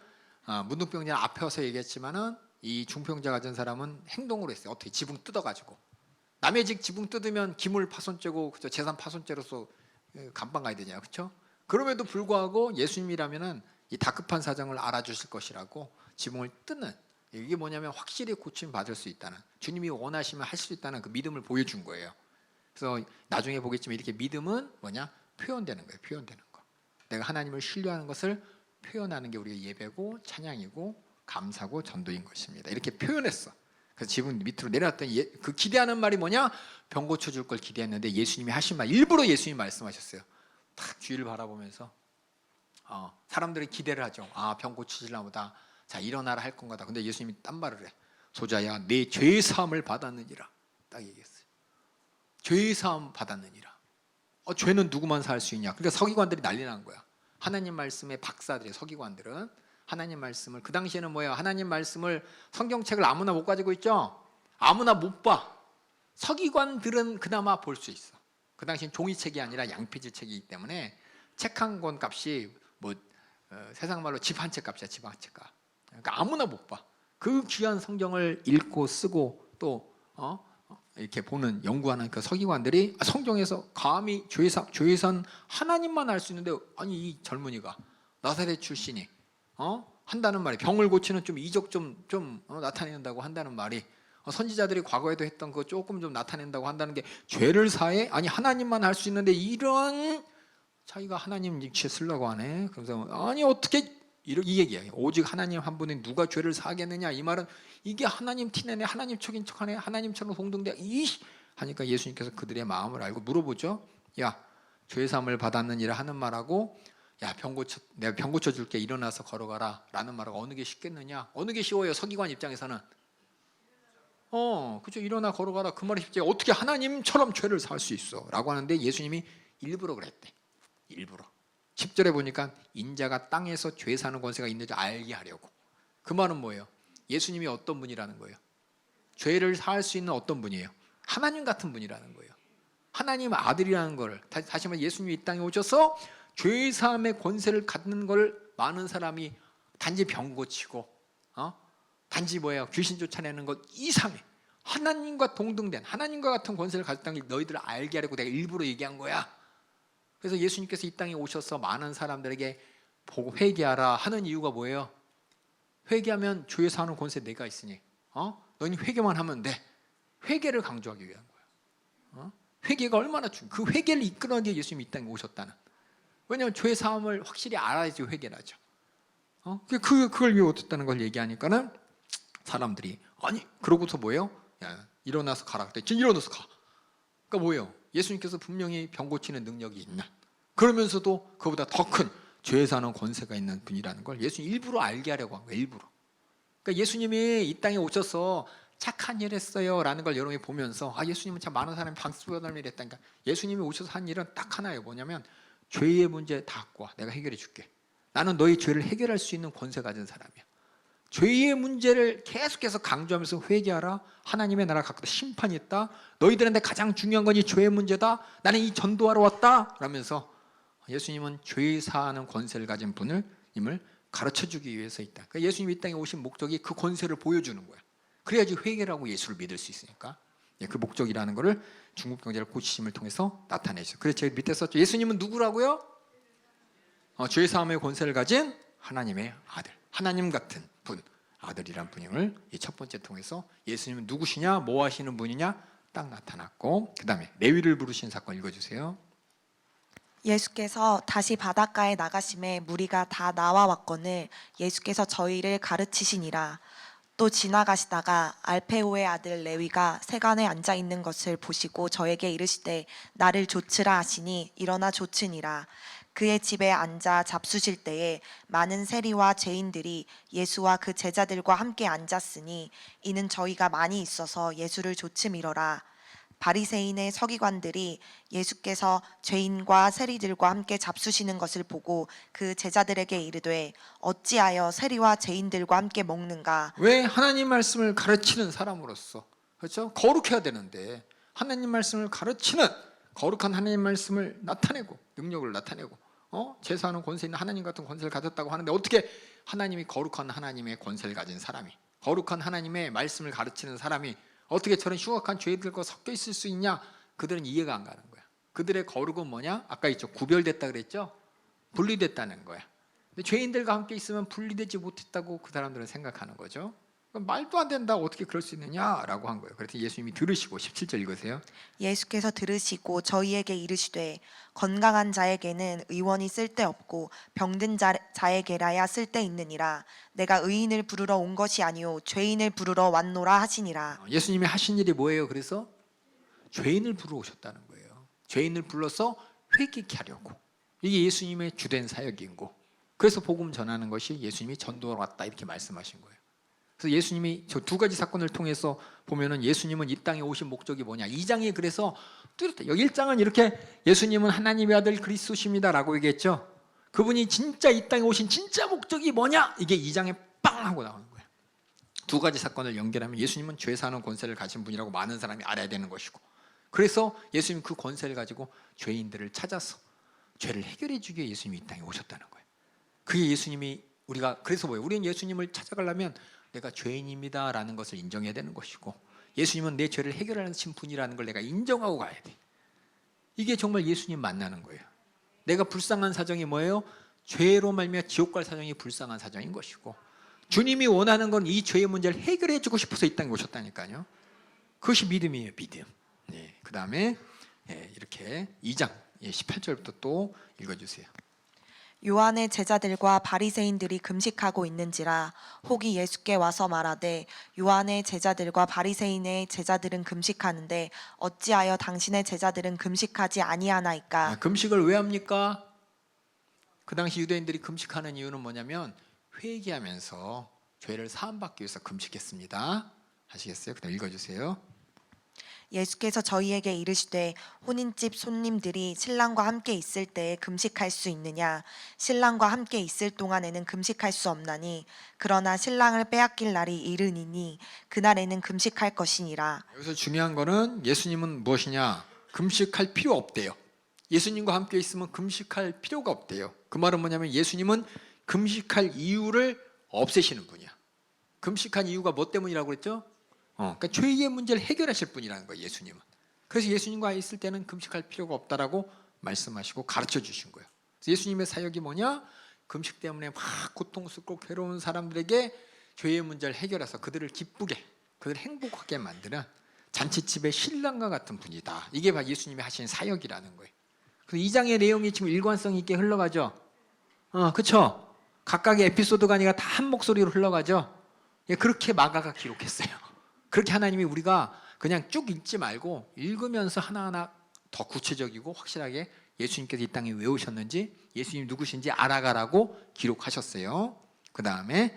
문둥병자 앞에 서 얘기했지만은 이 중풍병자 가진 사람은 행동으로 했어요. 어떻게? 지붕 뜯어가지고. 남의 집 지붕 뜯으면 기물 파손죄고, 그쵸? 재산 파손죄로서 감방 가야 되잖아요, 그렇죠? 그럼에도 불구하고 예수님이라면은 이 다급한 사정을 알아주실 것이라고 지붕을 뜯는, 이게 뭐냐면 확실히 고침 받을 수 있다는, 주님이 원하시면 할 수 있다는 그 믿음을 보여준 거예요. 그래서 나중에 보겠지만 이렇게 믿음은 뭐냐? 표현되는 거예요. 표현되는 거. 내가 하나님을 신뢰하는 것을 표현하는 게 우리의 예배고 찬양이고 감사고 전도인 것입니다. 이렇게 표현했어. 그래서 지붕 밑으로 내려왔더니 그 기대하는 말이 뭐냐? 병 고쳐줄 걸 기대했는데 예수님이 하신 말, 일부러 예수님이 말씀하셨어요. 탁 주위를 바라보면서 사람들이 기대를 하죠. 병 고치실나 보다. 자, 일어나라 할 건가다. 근데 예수님이 딴 말을 해. 소자야, 내 죄 사함을 받았느니라. 딱 얘기했어요. 죄 사함 받았느니라. 죄는 누구만 살 수 있냐? 그러니까 서기관들이 난리 난 거야. 하나님 말씀의 박사들이, 서기관들은 하나님 말씀을, 그 당시에는 뭐예요? 하나님 말씀을, 성경책을 아무나 못 가지고 있죠. 아무나 못 봐. 서기관들은 그나마 볼 수 있어. 그 당시엔 종이책이 아니라 양피지 책이기 때문에 책 한 권 값이 세상 말로 집 한 채 값이야. 집 한 채 값. 그러니까 아무나 못 봐. 그 귀한 성경을 읽고 쓰고 또 이렇게 보는, 연구하는 그 서기관들이 성경에서 감히 죄산 하나님만 알 수 있는데, 아니 이 젊은이가 나사렛 출신이 한다는 말이, 병을 고치는 좀 이적 좀 나타낸다고 한다는 말이, 선지자들이 과거에도 했던 거 조금 좀 나타낸다고 한다는 게 죄를 사해? 아니 하나님만 할 수 있는데 이런, 자기가 하나님 육체 쓰려고 하네. 그래서 아니 어떻게 이 얘기야. 오직 하나님 한 분이 누가 죄를 사하겠느냐. 이 말은 이게 하나님 티내네, 하나님 척인 척하네, 하나님처럼 동등돼 하니까 예수님께서 그들의 마음을 알고 물어보죠. 야, 죄 사함을 받았느니라 하는 말하고, 야, 내가 병 고쳐줄게, 일어나서 걸어가라 라는 말하고 어느 게 쉽겠느냐? 어느 게 쉬워요? 서기관 입장에서는 그죠? 일어나 걸어가라, 그 말이 쉽지. 어떻게 하나님처럼 죄를 살 수 있어? 라고 하는데 예수님이 일부러 그랬대. 일부러. 10절에 보니까 인자가 땅에서 죄 사는 권세가 있는지 알게 하려고. 그 말은 뭐예요? 예수님이 어떤 분이라는 거예요? 죄를 사할 수 있는 어떤 분이에요? 하나님 같은 분이라는 거예요. 하나님 아들이라는 걸, 다시 말해 예수님이 이 땅에 오셔서 죄 사함의 권세를 갖는 걸 많은 사람이 단지 병 고치고 단지 뭐예요? 귀신 쫓아내는 것 이상해. 하나님과 동등된, 하나님과 같은 권세를 가졌다는 걸 너희들 알게 하려고 내가 일부러 얘기한 거야. 그래서 예수님께서 이 땅에 오셔서 많은 사람들에게 보고 회개하라 하는 이유가 뭐예요? 회개하면 죄 사하는 권세 내가 있으니 너희 회개만 하면 돼. 회개를 강조하기 위한 거야. 회개가 얼마나 그 회개를 이끌어내기 위해 예수님이 이 땅에 오셨다는. 왜냐하면 죄 사함을 확실히 알아야지 회개를 하죠. 그걸 위해 오셨다는 걸 얘기하니까는 사람들이, 아니 그러고서 뭐예요? 야, 일어나서 가라. 그때 일어나서 가. 그러니까 뭐예요? 예수님께서 분명히 병 고치는 능력이 있는, 그러면서도 그보다 더 큰 죄 사는 권세가 있는 분이라는 걸 예수님 일부러 알게 하려고 한 거예요. 일부러. 그러니까 예수님이 이 땅에 오셔서 착한 일 했어요 라는 걸 여러분이 보면서, 예수님은 참 많은 사람이 방수받을 일 했다니까. 예수님이 오셔서 한 일은 딱 하나예요. 뭐냐면 죄의 문제 다 갖고 와. 내가 해결해 줄게. 나는 너희 죄를 해결할 수 있는 권세 가진 사람이야. 죄의 문제를 계속해서 강조하면서 회개하라. 하나님의 나라 갖고 심판이 있다. 너희들한테 가장 중요한 건 이 죄의 문제다. 나는 이 전도하러 왔다. 그러면서 예수님은 죄 사하는 권세를 가진 분임을 가르쳐주기 위해서 있다. 그러니까 예수님이 이 땅에 오신 목적이 그 권세를 보여주는 거야. 그래야지 회개를 하고 예수를 믿을 수 있으니까. 그 목적이라는 것을 중풍병자를 고치심을 통해서 나타내죠. 그래서 제가 밑에 썼죠. 예수님은 누구라고요? 죄 사함의 권세를 가진 하나님의 아들, 하나님 같은 분, 아들이란 분임을 이 첫 번째 통해서 예수님은 누구시냐, 뭐 하시는 분이냐 딱 나타났고, 그 다음에 레위를 부르신 사건 읽어주세요. 예수께서 다시 바닷가에 나가심에 무리가 다 나와 왔거늘 예수께서 저희를 가르치시니라. 또 지나가시다가 알페오의 아들 레위가 세간에 앉아 있는 것을 보시고 저에게 이르시되 나를 조치라 하시니 일어나 조치니라. 그의 집에 앉아 잡수실 때에 많은 세리와 죄인들이 예수와 그 제자들과 함께 앉았으니 이는 저희가 많이 있어서 예수를 조치미러라. 바리새인의 서기관들이 예수께서 죄인과 세리들과 함께 잡수시는 것을 보고 그 제자들에게 이르되 어찌하여 세리와 죄인들과 함께 먹는가? 왜? 하나님 말씀을 가르치는 사람으로서, 그렇죠? 거룩해야 되는데 하나님 말씀을 가르치는, 거룩한 하나님 말씀을 나타내고 능력을 나타내고 제사하는 권세 있는 하나님 같은 권세를 가졌다고 하는데, 어떻게 하나님이, 거룩한 하나님의 권세를 가진 사람이, 거룩한 하나님의 말씀을 가르치는 사람이 어떻게 저런 흉악한 죄들과 섞여 있을 수 있냐? 그들은 이해가 안 가는 거야. 그들의 거룩은 뭐냐? 아까 있죠, 구별됐다 그랬죠? 분리됐다는 거야. 근데 죄인들과 함께 있으면 분리되지 못했다고 그 사람들은 생각하는 거죠. 말도 안 된다, 어떻게 그럴 수 있느냐라고 한 거예요. 그래서 예수님이 들으시고 17절 읽으세요. 예수께서 들으시고 저희에게 이르시되 건강한 자에게는 의원이 쓸데없고 병든 자에게라야 쓸데있느니라. 내가 의인을 부르러 온 것이 아니요 죄인을 부르러 왔노라 하시니라. 예수님이 하신 일이 뭐예요? 그래서 죄인을 부르러 오셨다는 거예요. 죄인을 불러서 회개케 하려고. 이게 예수님의 주된 사역이고, 그래서 복음 전하는 것이 예수님이 전도하러 왔다 이렇게 말씀하신 거예요. 그래서 예수님이 저 두 가지 사건을 통해서 보면은 예수님은 이 땅에 오신 목적이 뭐냐? 2장에 그래서 뚜렷해. 여기 1장은 이렇게 예수님은 하나님의 아들 그리스도십니다라고 얘기했죠. 그분이 진짜 이 땅에 오신 진짜 목적이 뭐냐? 이게 2장에 빵 하고 나오는 거예요. 두 가지 사건을 연결하면 예수님은 죄 사는 권세를 가진 분이라고 많은 사람이 알아야 되는 것이고, 그래서 예수님 그 권세를 가지고 죄인들을 찾아서 죄를 해결해 주기 위해 예수님이 이 땅에 오셨다는 거예요. 그게 예수님이, 우리가 그래서 뭐예요? 우리는 예수님을 찾아가려면 내가 죄인입니다 라는 것을 인정해야 되는 것이고, 예수님은 내 죄를 해결하신 분이라는 걸 내가 인정하고 가야 돼. 이게 정말 예수님 만나는 거예요. 내가 불쌍한 사정이 뭐예요? 죄로 말미암아 지옥 갈 사정이 불쌍한 사정인 것이고, 주님이 원하는 건 이 죄의 문제를 해결해 주고 싶어서 이 땅에 오셨다니까요. 그것이 믿음이에요, 믿음. 네, 그 다음에 이렇게 2장 18절부터 또 읽어주세요. 요한의 제자들과 바리새인들이 금식하고 있는지라 혹이 예수께 와서 말하되 요한의 제자들과 바리새인의 제자들은 금식하는데 어찌하여 당신의 제자들은 금식하지 아니하나이까? 금식을 왜 합니까? 그 당시 유대인들이 금식하는 이유는 뭐냐면 회개하면서 죄를 사함받기 위해서 금식했습니다. 하시겠어요? 그다음 읽어주세요. 예수께서 저희에게 이르시되 혼인집 손님들이 신랑과 함께 있을 때에 금식할 수 있느냐? 신랑과 함께 있을 동안에는 금식할 수 없나니 그러나 신랑을 빼앗길 날이 이르니니 그날에는 금식할 것이니라. 여기서 중요한 거는 예수님은 무엇이냐? 금식할 필요 없대요. 예수님과 함께 있으면 금식할 필요가 없대요. 그 말은 뭐냐면 예수님은 금식할 이유를 없애시는 분이야. 금식한 이유가 뭐 때문이라고 그랬죠? 그러니까 죄의 문제를 해결하실 분이라는 거예요, 예수님은. 그래서 예수님과 있을 때는 금식할 필요가 없다라고 말씀하시고 가르쳐 주신 거예요. 그래서 예수님의 사역이 뭐냐? 금식 때문에 막 고통스럽고 괴로운 사람들에게 죄의 문제를 해결해서 그들을 기쁘게, 그들을 행복하게 만드는 잔치집의 신랑과 같은 분이다. 이게 바로 예수님이 하신 사역이라는 거예요. 그래서 2장의 내용이 지금 일관성 있게 흘러가죠. 그렇죠? 각각의 에피소드가 아니라 다 한 목소리로 흘러가죠. 그렇게 마가가 기록했어요. 그렇게 하나님이 우리가 그냥 쭉 읽지 말고 읽으면서 하나하나 더 구체적이고 확실하게 예수님께서 이 땅에 왜 오셨는지, 예수님 누구신지 알아가라고 기록하셨어요. 그 다음에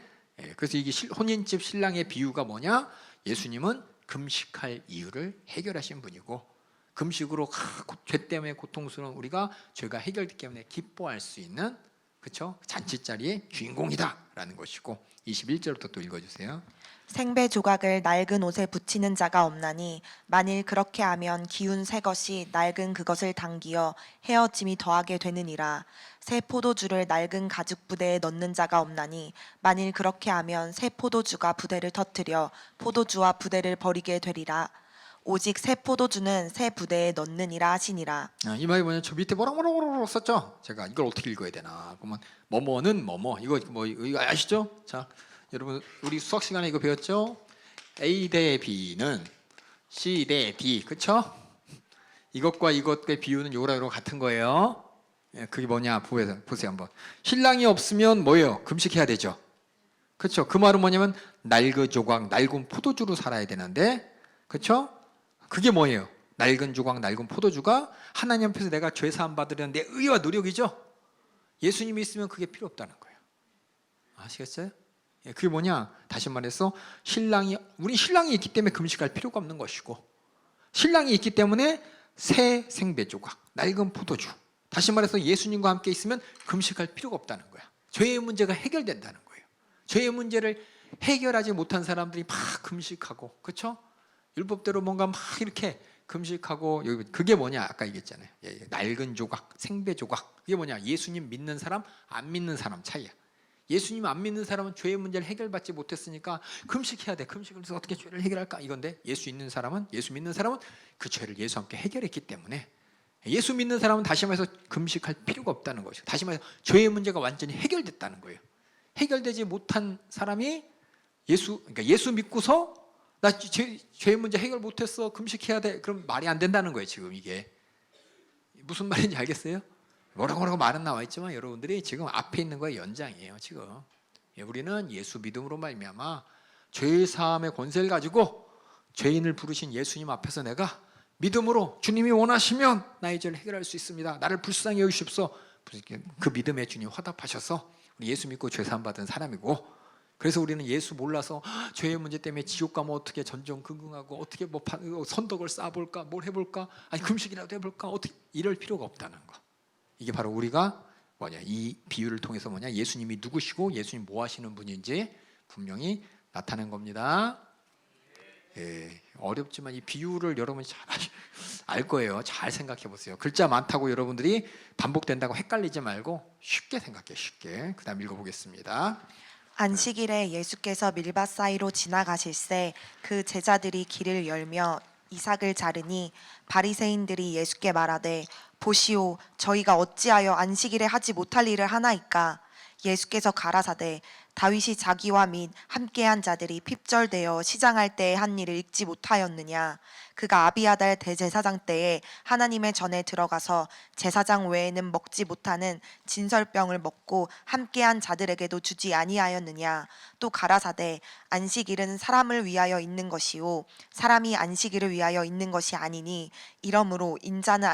그래서 이게 혼인집 신랑의 비유가 뭐냐? 예수님은 금식할 이유를 해결하신 분이고, 금식으로 죄 때문에 고통스러운 우리가 죄가 해결되기 때문에 기뻐할 수 있는, 그렇죠? 잔치자리의 주인공이다라는 것이고, 21절부터 또 읽어주세요. 생배 조각을 낡은 옷에 붙이는 자가 없나니 만일 그렇게 하면 기운 새 것이 낡은 그것을 당기어 헤어짐이 더하게 되느니라. 새 포도주를 낡은 가죽 부대에 넣는 자가 없나니 만일 그렇게 하면 새 포도주가 부대를 터뜨려 포도주와 부대를 버리게 되리라. 오직 새 포도주는 새 부대에 넣느니라 하시니라. 이 말이 뭐냐? 저 밑에 뭐라고 썼죠? 제가 이걸 어떻게 읽어야 되나? 그러면 뭐뭐는 뭐뭐, 이거 아시죠? 자, 여러분 우리 수학 시간에 이거 배웠죠? A 대 B는 C 대 D, 그렇죠? 이것과 이것의 비유는 요거랑 같은 거예요. 그게 뭐냐? 보세요 한번. 신랑이 없으면 뭐예요? 금식해야 되죠. 그렇죠? 그 말은 뭐냐면 낡은 조각, 낡은 포도주로 살아야 되는데, 그렇죠? 그게 뭐예요? 낡은 조각, 낡은 포도주가 하나님 앞에서 내가 죄 사함 받으려는 내 의와 노력이죠. 예수님이 있으면 그게 필요 없다는 거예요. 아시겠어요? 예, 그게 뭐냐? 다시 말해서 우리 신랑이 있기 때문에 금식할 필요가 없는 것이고, 신랑이 있기 때문에 새 생배 조각, 낡은 포도주, 다시 말해서 예수님과 함께 있으면 금식할 필요가 없다는 거야. 죄의 문제가 해결된다는 거예요. 죄의 문제를 해결하지 못한 사람들이 막 금식하고, 그렇죠? 율법대로 뭔가 막 이렇게 금식하고, 그게 뭐냐? 아까 얘기했잖아요. 낡은 조각, 생배 조각. 그게 뭐냐? 예수님 믿는 사람, 안 믿는 사람 차이야. 예수님 안 믿는 사람은 죄의 문제를 해결받지 못했으니까 금식해야 돼. 금식을 해서 어떻게 죄를 해결할까? 이건데, 예수 믿는 사람은 그 죄를 예수와 함께 해결했기 때문에, 예수 믿는 사람은 다시 말해서 금식할 필요가 없다는 것이죠. 다시 말해서 죄의 문제가 완전히 해결됐다는 거예요. 해결되지 못한 사람이 그러니까 예수 믿고서 나 죄의 문제 해결 못했어, 금식해야 돼, 그럼 말이 안 된다는 거예요. 지금 이게 무슨 말인지 알겠어요? 뭐라고 말은 나와 있지만 여러분들이 지금 앞에 있는 거의 연장이에요. 지금 우리는 예수 믿음으로 말미암아 죄 사함의 권세를 가지고 죄인을 부르신 예수님 앞에서 내가 믿음으로 주님이 원하시면 나의 죄를 해결할 수 있습니다, 나를 불쌍히 여기십시오, 그 믿음에 주님 화답하셔서 우리 예수 믿고 죄 사함 받은 사람이고, 그래서 우리는 예수 몰라서 죄의 문제 때문에 지옥 가면 어떻게 전전긍긍하고 어떻게 뭐 선덕을 쌓아볼까, 뭘 해볼까, 아니 금식이라도 해볼까, 어떻게 이럴 필요가 없다는 거. 이게 바로 우리가 이 비유를 통해서 예수님이 누구시고 예수님 뭐 하시는 분인지 분명히 나타낸 겁니다. 예, 어렵지만 이 비유를 여러분이 잘 알 거예요. 잘 생각해 보세요. 글자 많다고 여러분들이 반복된다고 헷갈리지 말고 쉽게 생각해, 쉽게. 그 다음 읽어보겠습니다. 안식일에 예수께서 밀밭 사이로 지나가실새 그 제자들이 길을 열며 이삭을 자르니 바리새인들이 예수께 말하되 보시오, 저희가 어찌하여 안식일에 하지 못할 일을 하나이까? 예수께서 가라사대 다윗이 자기와 및 함께한 자들이 핍절되어 시장할 때에 한 일을 읽지 못하였느냐? 그가 아비아달 대제사장 때에 하나님의 전에 들어가서 제사장 외에는 먹지 못하는 진설병을 먹고 함께한 자들에게도 주지 아니하였느냐? 또 가라사대 안식일은 사람을 위하여 있는 것이요 사람이 안식일을 위하여 있는 것이 아니니 이러므로 인자는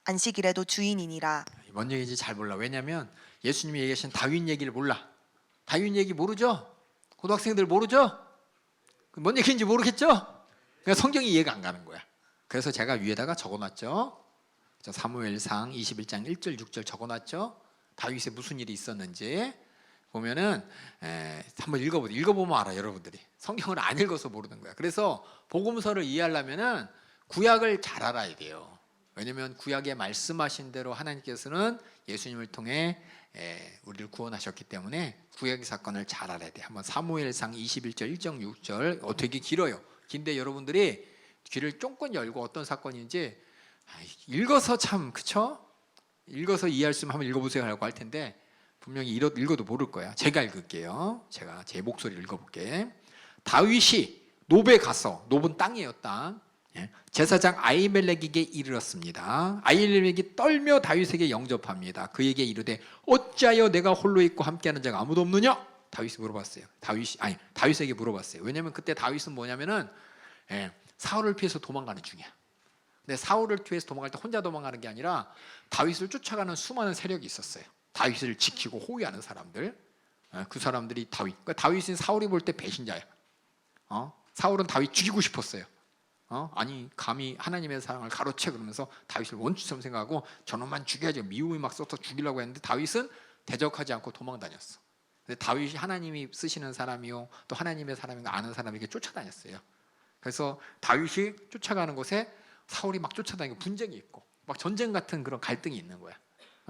안식일에도 주인이니라. 뭔 얘기인지 잘 몰라. 왜냐하면 예수님이 얘기하신 다윗 얘기를 몰라. 다윗 얘기 모르죠? 고등학생들 모르죠? 뭔 얘기인지 모르겠죠? 그러니까 성경이 이해가 안 가는 거야. 그래서 제가 위에다가 적어놨죠. 사무엘상 21장 1절 6절 적어놨죠. 다윗에 무슨 일이 있었는지 보면은 한번 읽어보면 알아. 여러분들이 성경을 안 읽어서 모르는 거야. 그래서 복음서를 이해하려면은 구약을 잘 알아야 돼요. 왜냐하면 구약에 말씀하신 대로 하나님께서는 예수님을 통해 우리를 구원하셨기 때문에 구약의 사건을 잘 알아야 돼. 한번 사무엘상 21절 1절 6절 되게 길어요. 긴데 여러분들이 귀를 쫑긋 열고 어떤 사건인지 읽어서 참, 그쵸? 읽어서 이해할 수 있으면 한번 읽어보세요 하고 할 텐데 분명히 읽어도 모를 거야. 제가 읽을게요. 제가 제 목소리를 읽어볼게. 다윗이 노베 가서, 노브는 땅이에요, 땅. 제사장 아히멜렉에게 이르렀습니다. 아히멜렉이 떨며 다윗에게 영접합니다. 그에게 이르되 어찌하여 내가 홀로 있고 함께하는 자가 아무도 없느냐? 다윗이 물어봤어요. 다윗에게 물어봤어요. 왜냐하면 그때 다윗은 뭐냐면은 사울을 피해서 도망가는 중이야. 근데 사울을 피해서 도망갈 때 혼자 도망가는 게 아니라 다윗을 쫓아가는 수많은 세력이 있었어요. 다윗을 지키고 호위하는 사람들. 그 사람들이 그러니까 다윗은 사울이 볼 때 배신자야. 사울은 다윗 죽이고 싶었어요. 아니 감히 하나님의 사랑을 가로채, 그러면서 다윗을 원수처럼 생각하고 저놈만 죽여야지 미움이 막 쏟아서 죽이려고 했는데 다윗은 대적하지 않고 도망 다녔어. 근데 다윗이 하나님이 쓰시는 사람이요 또 하나님의 사람인가 아는 사람에게 쫓아다녔어요. 그래서 다윗이 쫓아가는 곳에 사울이 막 쫓아다니고 분쟁이 있고 막 전쟁 같은 그런 갈등이 있는 거야.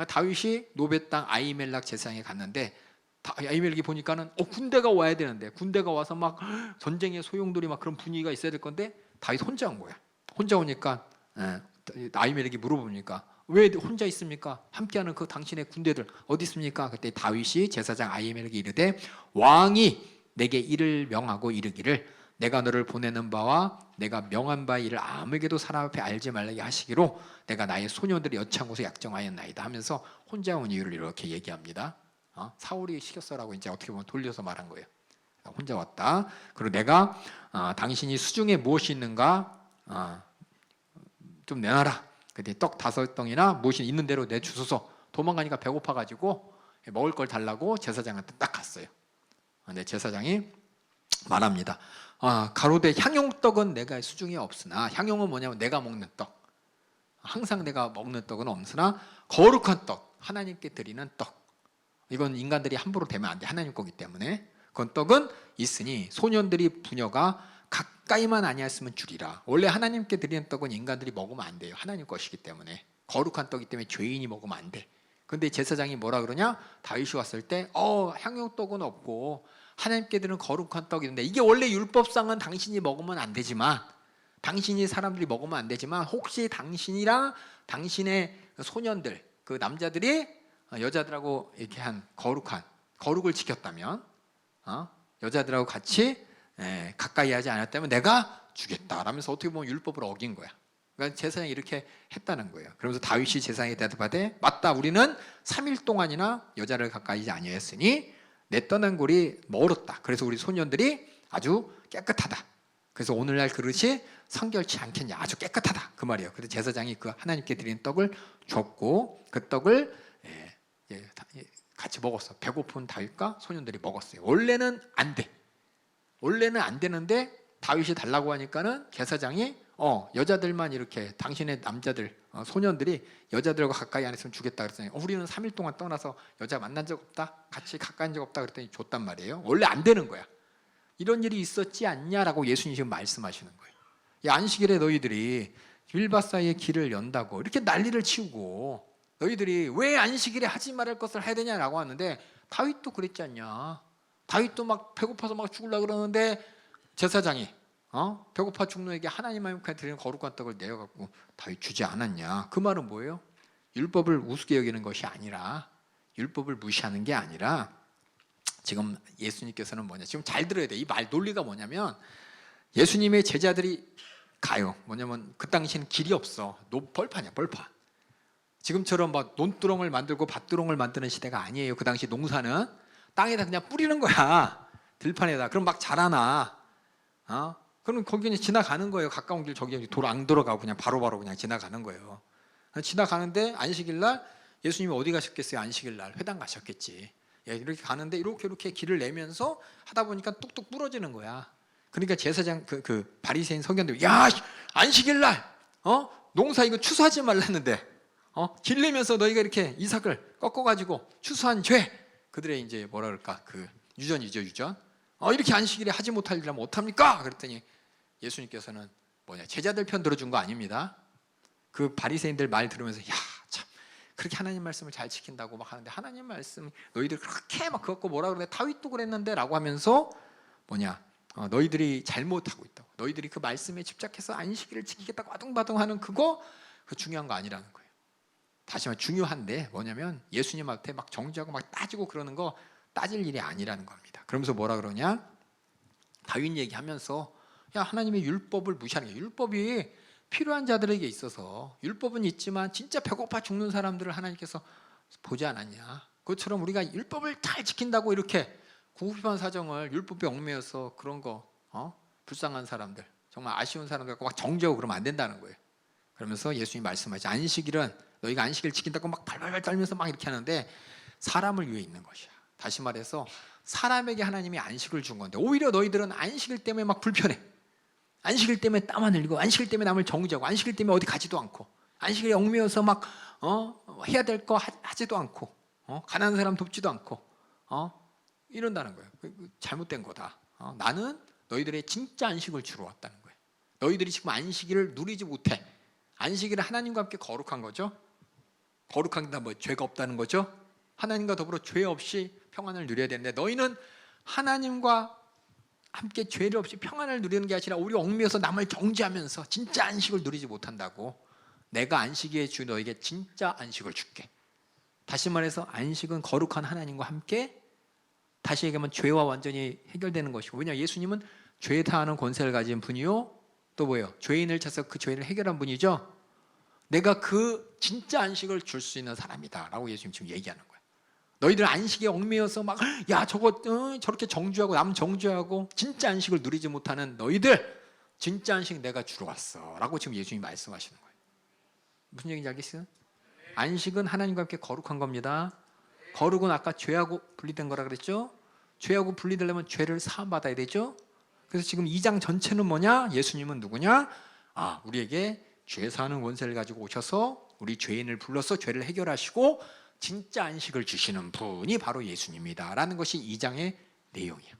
다윗이 노베 땅 아히멜렉 제사장에 갔는데 아히멜렉이 보니까는 군대가 와야 되는데 군대가 와서 막 전쟁의 소용돌이 막 그런 분위기가 있어야 될 건데 다윗 혼자 온 거야. 혼자 오니까 아히멜렉이 물어보니까 왜 혼자 있습니까? 함께하는 그 당신의 군대들 어디 있습니까? 그때 다윗이 제사장 아히멜렉에게 이르되 왕이 내게 이를 명하고 이르기를 내가 너를 보내는 바와 내가 명한 바의 일을 아무에게도 사람 앞에 알지 말라게 하시기로 내가 나의 소년들이 여차한 곳에 약정하였나이다 하면서 혼자 온 이유를 이렇게 얘기합니다. 사울이 시켰어라고 이제 어떻게 보면 돌려서 말한 거예요. 혼자 왔다. 그리고 내가 당신이 수중에 무엇이 있는가 좀 내놔라. 그때 떡 5덩이나 무엇이 있는 대로 내주소서. 도망가니까 배고파가지고 먹을 걸 달라고 제사장한테 딱 갔어요. 근데 제사장이 말합니다. 가로되 향용떡은 내가 수중에 없으나, 향용은 뭐냐면 내가 먹는 떡, 항상 내가 먹는 떡은 없으나 거룩한 떡, 하나님께 드리는 떡, 이건 인간들이 함부로 대면 안 돼. 하나님 거기 때문에. 그건 떡은 있으니 소년들이 부녀가 가까이만 아니었으면 주리라. 원래 하나님께 드리는 떡은 인간들이 먹으면 안 돼요. 하나님 것이기 때문에. 거룩한 떡이기 때문에 죄인이 먹으면 안 돼. 근데 제사장이 뭐라 그러냐? 다윗이 왔을 때 향용떡은 없고 하나님께 드리는 거룩한 떡이 있는데, 이게 원래 율법상은 당신이 먹으면 안 되지만, 당신이 사람들이 먹으면 안 되지만, 혹시 당신이랑 당신의 소년들, 그 남자들이 여자들하고 이렇게 한 거룩을 지켰다면, 여자들하고 같이 가까이 하지 않았다면 내가 주겠다 라면서 어떻게 보면 율법을 어긴 거야. 그러니까 제사장이 이렇게 했다는 거예요. 그러면서 다윗이 제사장에 대답하되, 맞다, 우리는 3일 동안이나 여자를 가까이 하지 아니하였으니 내 떠난 골이 멀었다. 그래서 우리 소년들이 아주 깨끗하다. 그래서 오늘날 그릇이 성결치 않겠냐, 아주 깨끗하다, 그 말이에요. 그래서 제사장이 그 하나님께 드린 떡을 줬고, 그 떡을 같이 먹었어. 배고픈 다윗과 소년들이 먹었어요. 원래는 안 돼. 원래는 안 되는데 다윗이 달라고 하니까는 제사장이 여자들만 이렇게, 당신의 남자들, 소년들이 여자들과 가까이 안 했으면 주겠다 그랬더니 우리는 3일 동안 떠나서 여자 만난 적 없다, 같이 가까이 한 적 없다 그랬더니 줬단 말이에요. 원래 안 되는 거야. 이런 일이 있었지 않냐라고 예수님이 지금 말씀하시는 거예요. 이 안식일에 너희들이 길밭 사이에 길을 연다고 이렇게 난리를 치우고, 너희들이 왜 안식일에 하지 말할 것을 해야 되냐라고 하는데, 다윗도 그랬지 않냐. 다윗도 막 배고파서 막 죽으려고 그러는데 제사장이 배고파 죽는 에게 하나님께 드리는 거룩한 떡을 내어갖고 다윗 주지 않았냐. 그 말은 뭐예요? 율법을 우습게 여기는 것이 아니라, 율법을 무시하는 게 아니라, 지금 예수님께서는 뭐냐, 지금 잘 들어야 돼. 이 말 논리가 뭐냐면, 예수님의 제자들이 가요. 뭐냐면 그 당시에는 길이 없어. 벌판이야, 벌판. 지금처럼 막 논두렁을 만들고 밭두렁을 만드는 시대가 아니에요. 그 당시 농사는 땅에다 그냥 뿌리는 거야, 들판에다. 그럼 막 자라나. 그럼 거기 그냥 지나가는 거예요. 가까운 길, 저기 돌 안 들어가고 그냥 바로바로 그냥 지나가는 거예요. 지나가는데 안식일 날 예수님이 어디 가셨겠어요? 안식일 날 회당 가셨겠지. 이렇게 가는데 이렇게 길을 내면서 하다 보니까 뚝뚝 부러지는 거야. 그러니까 제사장 그 바리새인 서기관들, 야, 안식일 날 농사 이거 추수하지 말랐는데 길 내면서 너희가 이렇게 이삭을 꺾어가지고 추수한 죄. 그들의 이제 뭐라 그럴까, 그 유전이죠, 유전. 이렇게 안식일에 하지 못할 일이라면 어떡합니까? 그랬더니 예수님께서는 제자들 편 들어준 거 아닙니다. 그 바리새인들 말 들으면서, 야, 참 그렇게 하나님 말씀을 잘 지킨다고 막 하는데, 하나님 말씀 너희들 그렇게 막 그거 뭐라 그러는데 다윗도 그랬는데 라고 하면서 너희들이 잘못하고 있다고, 너희들이 그 말씀에 집착해서 안식일을 지키겠다고 아둥바둥하는 그거 중요한 거 아니라는 거예요. 다시 말해 중요한데 뭐냐면, 예수님한테 막 정죄하고 막 따지고 그러는 거 따질 일이 아니라는 겁니다. 그러면서 뭐라 그러냐, 다윗 얘기하면서, 야, 하나님의 율법을 무시하는 게, 율법이 필요한 자들에게 있어서 율법은 있지만 진짜 배고파 죽는 사람들을 하나님께서 보지 않았냐. 그것처럼 우리가 율법을 잘 지킨다고 이렇게 구급한 사정을 율법에 얽매여서 그런 거 불쌍한 사람들, 정말 아쉬운 사람들 갖고 막 정죄하고 그러면 안 된다는 거예요. 그러면서 예수님이 말씀하지, 안식일은 너희가 안식일 지킨다고 막 발발발 떨면서 막 이렇게 하는데 사람을 위해 있는 것이야. 다시 말해서 사람에게 하나님이 안식을 준 건데, 오히려 너희들은 안식일 때문에 막 불편해. 안식일 때문에 땀 안 흘리고, 안식일 때문에 남을 정죄하고, 안식일 때문에 어디 가지도 않고, 안식일에 얽매여서 막 해야 될 거 하지도 않고, 가난한 사람 돕지도 않고 이런다는 거예요. 잘못된 거다. 나는 너희들의 진짜 안식을 주러 왔다는 거예요. 너희들이 지금 안식일을 누리지 못해. 안식일은 하나님과 함께 거룩한 거죠. 거룩한 게 뭐 죄가 없다는 거죠. 하나님과 더불어 죄 없이 평안을 누려야 되는데, 너희는 하나님과 함께 죄를 없이 평안을 누리는 게 아니라 오히려 얽매여서 남을 정죄하면서 진짜 안식을 누리지 못한다고. 내가 안식일에 주 너에게 진짜 안식을 줄게. 다시 말해서 안식은 거룩한 하나님과 함께, 다시 얘기하면 죄와 완전히 해결되는 것이고, 왜냐, 예수님은 죄 다하는 권세를 가진 분이요, 또 뭐예요? 죄인을 찾아서 그 죄인을 해결한 분이죠. 내가 그 진짜 안식을 줄 수 있는 사람이다 라고 예수님 지금 얘기하는 거예요. 너희들 안식에 얽매여서 막, 야, 저거 저렇게 정죄하고 남 정죄하고 진짜 안식을 누리지 못하는 너희들, 진짜 안식 내가 주러 왔어 라고 지금 예수님이 말씀하시는 거예요. 무슨 얘기인지 알겠어요? 안식은 하나님과 함께 거룩한 겁니다. 거룩은 아까 죄하고 분리된 거라 그랬죠? 죄하고 분리되려면 죄를 사함받아야 되죠? 그래서 지금 2장 전체는 뭐냐? 예수님은 누구냐? 우리에게 죄 사는 권세를 가지고 오셔서 우리 죄인을 불러서 죄를 해결하시고 진짜 안식을 주시는 분이 바로 예수님이다 라는 것이 2장의 내용이에요.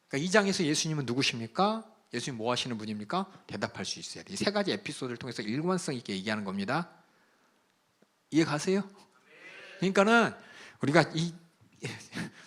그러니까 2장에서 예수님은 누구십니까? 예수님 뭐 하시는 분입니까? 대답할 수 있어야 돼요. 이 세 가지 에피소드를 통해서 일관성 있게 얘기하는 겁니다. 이해 가세요? 그러니까는 우리가 이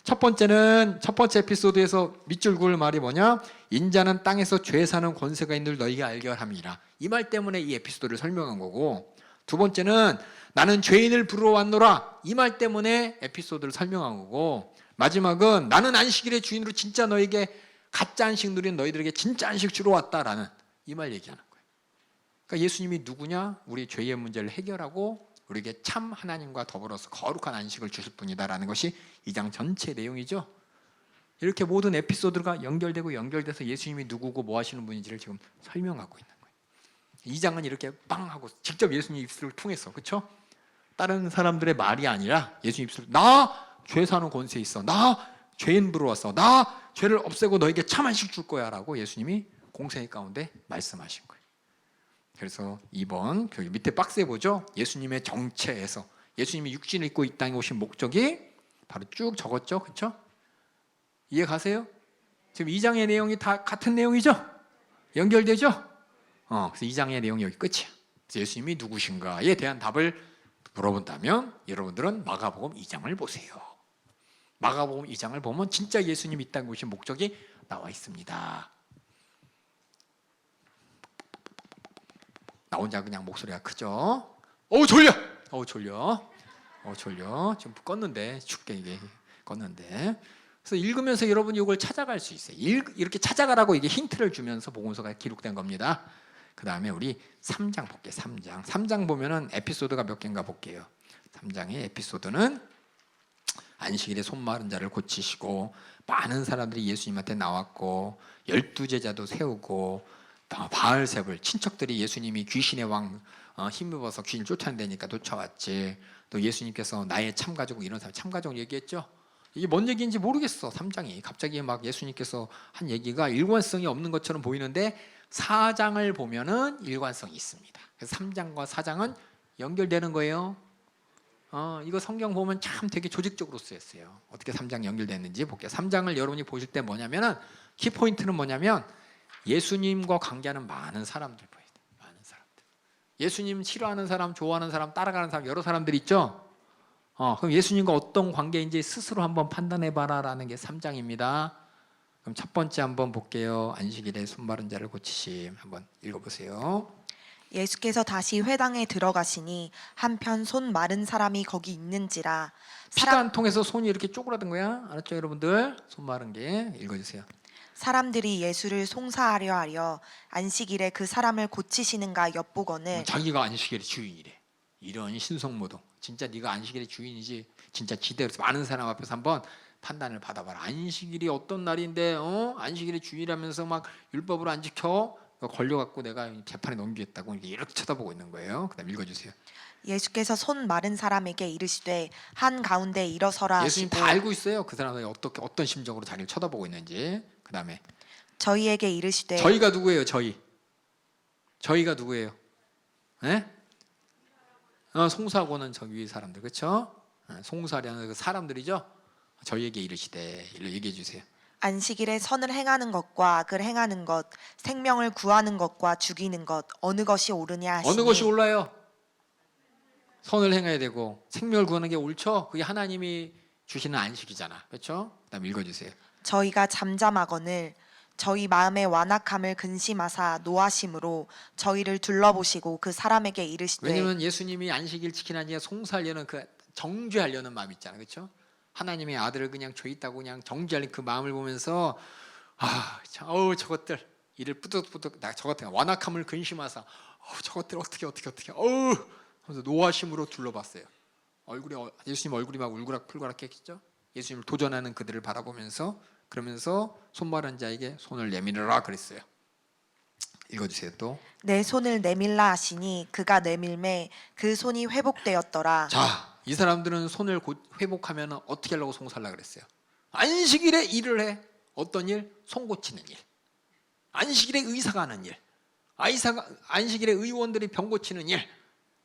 첫 번째 에피소드에서 밑줄 그을 말이 뭐냐? 인자는 땅에서 죄 사는 권세가 있는 줄 너희가 알게 함이라. 이 말 때문에 이 에피소드를 설명한 거고, 두 번째는 나는 죄인을 부르러 왔노라. 이 말 때문에 에피소드를 설명한 거고, 마지막은 나는 안식일의 주인으로 진짜 너에게 가짜 안식 누리는 너희들에게 진짜 안식 주러 왔다라는 이 말 얘기하는 거예요. 그러니까 예수님이 누구냐? 우리 죄의 문제를 해결하고 우리에게 참 하나님과 더불어서 거룩한 안식을 주실 분이다라는 것이 2장 전체 내용이죠. 이렇게 모든 에피소드가 연결돼서 예수님이 누구고 뭐 하시는 분인지를 지금 설명하고 있는 거예요. 2장은 이렇게 빵 하고 직접 예수님 입술을 통해서, 그렇죠? 다른 사람들의 말이 아니라 예수님 입술, 나 죄 사는 권세 있어, 나 죄인 부러 왔어, 나 죄를 없애고 너에게 참 안식 줄 거야 라고 예수님이 공생의 가운데 말씀하신 거예요. 그래서 2번 그 밑에 박스에 보죠. 예수님의 정체에서 예수님이 육신을 입고 이 땅에 오신 목적이 바로 쭉 적었죠. 그렇죠? 이해 가세요? 지금 2장의 내용이 다 같은 내용이죠? 연결되죠? 그래서 2장의 내용이 여기 끝이야. 그래서 예수님이 누구신가에 대한 답을 물어본다면 여러분들은 마가복음 2장을 보세요. 마가복음 2장을 보면 진짜 예수님이 이 땅에 오신 목적이 나와 있습니다. 나 혼자 그냥 목소리가 크죠? 졸려! 졸려. 지금 껐는데, 춥게 이게 껐는데. 그래서 읽으면서 여러분이 이걸 찾아갈 수 있어요. 이렇게 찾아가라고 이게 힌트를 주면서 복음서가 기록된 겁니다. 그 다음에 우리 3장 볼게요. 3장 보면은 에피소드가 몇 개인가 볼게요. 3장의 에피소드는 안식일에 손 마른 자를 고치시고 많은 사람들이 예수님한테 나왔고 12제자도 세우고 바알세불 친척들이 예수님이 귀신의 왕 힘입어서 귀신 쫓아낸다니까 쫓아왔지. 또 예수님께서 나의 참가족 이런 사람 참가족 얘기했죠. 이게 뭔 얘기인지 모르겠어. 3장이 갑자기 막 예수님께서 한 얘기가 일관성이 없는 것처럼 보이는데 4장을 보면은 일관성이 있습니다. 그래서 3장과 4장은 연결되는 거예요. 이거 성경 보면 참 되게 조직적으로 쓰였어요. 어떻게 3장 연결됐는지 볼게요. 3장을 여러분이 보실 때 뭐냐면은 키포인트는 뭐냐면 예수님과 관계하는 많은 사람들 보여요. 많은 사람들. 예수님 싫어하는 사람, 좋아하는 사람, 따라가는 사람 여러 사람들 있죠. 그럼 예수님과 어떤 관계인지 스스로 한번 판단해봐라라는 게 3장입니다. 그럼 첫 번째 한번 볼게요. 안식일에 손 마른 자를 고치심 한번 읽어보세요. 예수께서 다시 회당에 들어가시니 한편 손 마른 사람이 거기 있는지라. 피가 안 통해서 손이 이렇게 쪼그라든 거야. 알았죠, 여러분들? 손 마른 게 읽어주세요. 사람들이 예수를 송사하려 하려 안식일에 그 사람을 고치시는가 엿보거늘. 자기가 안식일의 주인이래. 이런 신성모독. 진짜 네가 안식일의 주인이지. 진짜 지대로 많은 사람 앞에서 한번 판단을 받아봐라. 안식일이 어떤 날인데 안식일의 주일이라면서 막 율법으로 안 지켜? 걸려갖고 내가 재판에 넘기겠다고 이렇게 쳐다보고 있는 거예요. 그다음 읽어주세요. 예수께서 손 마른 사람에게 이르시되 한 가운데 일어서라 예수님 하시고. 다 알고 있어요. 그 사람이 어떤 심정으로 자기를 쳐다보고 있는지. 그 다음에 저희에게 이르시되. 저희가 누구예요? 저희가 누구예요? 네? 송사하고는 저 위의 사람들, 그렇죠? 송사하려는 그 사람들이죠. 저희에게 이르시되 얘기해 주세요. 안식일에 선을 행하는 것과 악을 행하는 것, 생명을 구하는 것과 죽이는 것 어느 것이 옳으냐 하시니. 어느 것이 올라요? 선을 행해야 되고 생명을 구하는 게 옳죠. 그게 하나님이 주시는 안식이잖아, 그렇죠? 그다음 읽어주세요. 저희가 잠잠하거늘 저희 마음의 완악함을 근심하사 노하심으로 저희를 둘러보시고 그 사람에게 이르시되. 왜냐하면 예수님이 안식일 지키나니 송사하려는 그 정죄하려는 마음 있잖아, 그렇죠? 하나님의 아들을 그냥 죄 있다고 그냥 정죄하는 그 마음을 보면서 저것들 이를 뿌듯뿌듯 저 같은 완악함을 근심하사 저것들 어떻게 하면서 노하심으로 둘러봤어요. 예수님 얼굴이 막 울그락불그락했겠죠. 예수님을 도전하는 그들을 바라보면서 그러면서 손 마른 자에게 손을 내밀으라 그랬어요. 읽어주세요 또. 내 손을 내밀라 하시니 그가 내밀매 그 손이 회복되었더라. 자, 이 사람들은 손을 회복하면 어떻게 하려고 송사하려고 그랬어요? 안식일에 일을 해. 어떤 일? 손 고치는 일. 안식일에 의사가 하는 일. 안식일에 의원들이 병 고치는 일.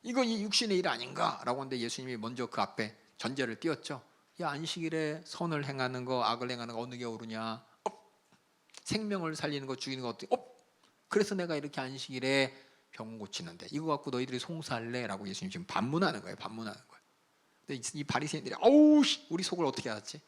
이거 이 육신의 일 아닌가라고 하는데 예수님이 먼저 그 앞에 전제를 띄웠죠. 야, 안식일에 선을 행하는 거, 악을 행하는 거 어느 게 옳으냐? 생명을 살리는 거, 죽이는 거 어떻게? 그래서 내가 이렇게 안식일에 병 고치는데 이거 갖고 너희들이 송사할래?라고 예수님 지금 반문하는 거예요. 반문하는 거예요. 근데 이 바리새인들이 어우, 우리 속을 어떻게 알았지?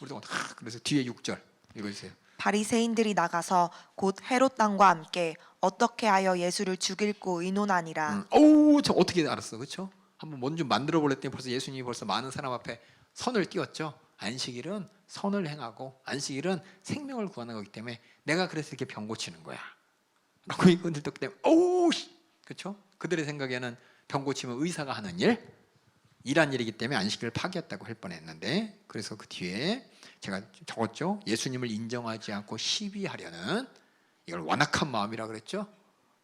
우리도 그래서 뒤에 6절 읽어주세요. 바리새인들이 나가서 곧 헤롯 왕과 함께 어떻게 하여 예수를 죽일고 의논하니라. 어우, 저 어떻게 알았어, 그렇죠? 한번 뭔 좀 만들어 볼랬더니 벌써 예수님이 벌써 많은 사람 앞에 선을 띄웠죠. 안식일은 선을 행하고 안식일은 생명을 구하는 거기 때문에 내가 그래서 이렇게 병 고치는 거야. 라고 이분들 듣기 때문에 어우, 그렇죠? 그들의 생각에는 병 고치면 의사가 하는 일한 일이기 때문에 안식일을 파기했다고 할 뻔했는데, 그래서 그 뒤에 제가 적었죠. 예수님을 인정하지 않고 시비하려는, 이걸 완악한 마음이라 그랬죠.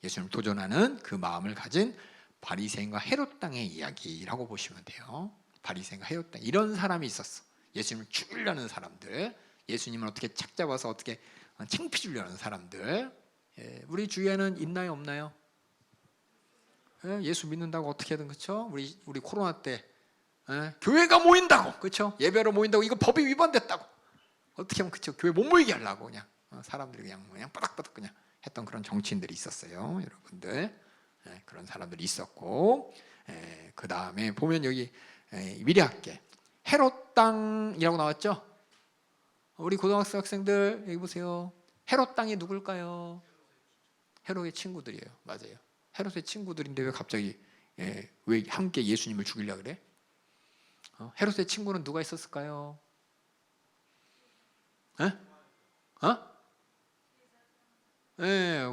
예수님을 도전하는 그 마음을 가진 바리새인과 헤롯 당의 이야기라고 보시면 돼요. 바리새인과 헤롯 당, 이런 사람이 있었어. 예수님을 죽이려는 사람들, 예수님을 어떻게 착잡아서 어떻게 창피 주려는 사람들. 우리 주위에는 있나요, 없나요? 예수 믿는다고 어떻게든, 그렇죠? 우리 코로나 때 교회가 모인다고, 그렇죠? 예배로 모인다고, 이거 법이 위반됐다고, 어떻게 하면, 그렇죠? 교회 못 모이게 하려고 그냥 사람들이 그냥 바닥바닥 그냥 했던 그런 정치인들이 있었어요, 여러분들. 그런 사람들이 있었고, 그 다음에 보면 여기 미리 할게, 헤롯 땅이라고 나왔죠? 우리 고등학생 학생들 여기 보세요. 헤롯 땅이 누굴까요? 헤롯의 친구들이에요. 맞아요. 헤롯의 친구들인데 왜 갑자기 왜 함께 예수님을 죽이려고 그래? 헤롯의 친구는 누가 있었을까요?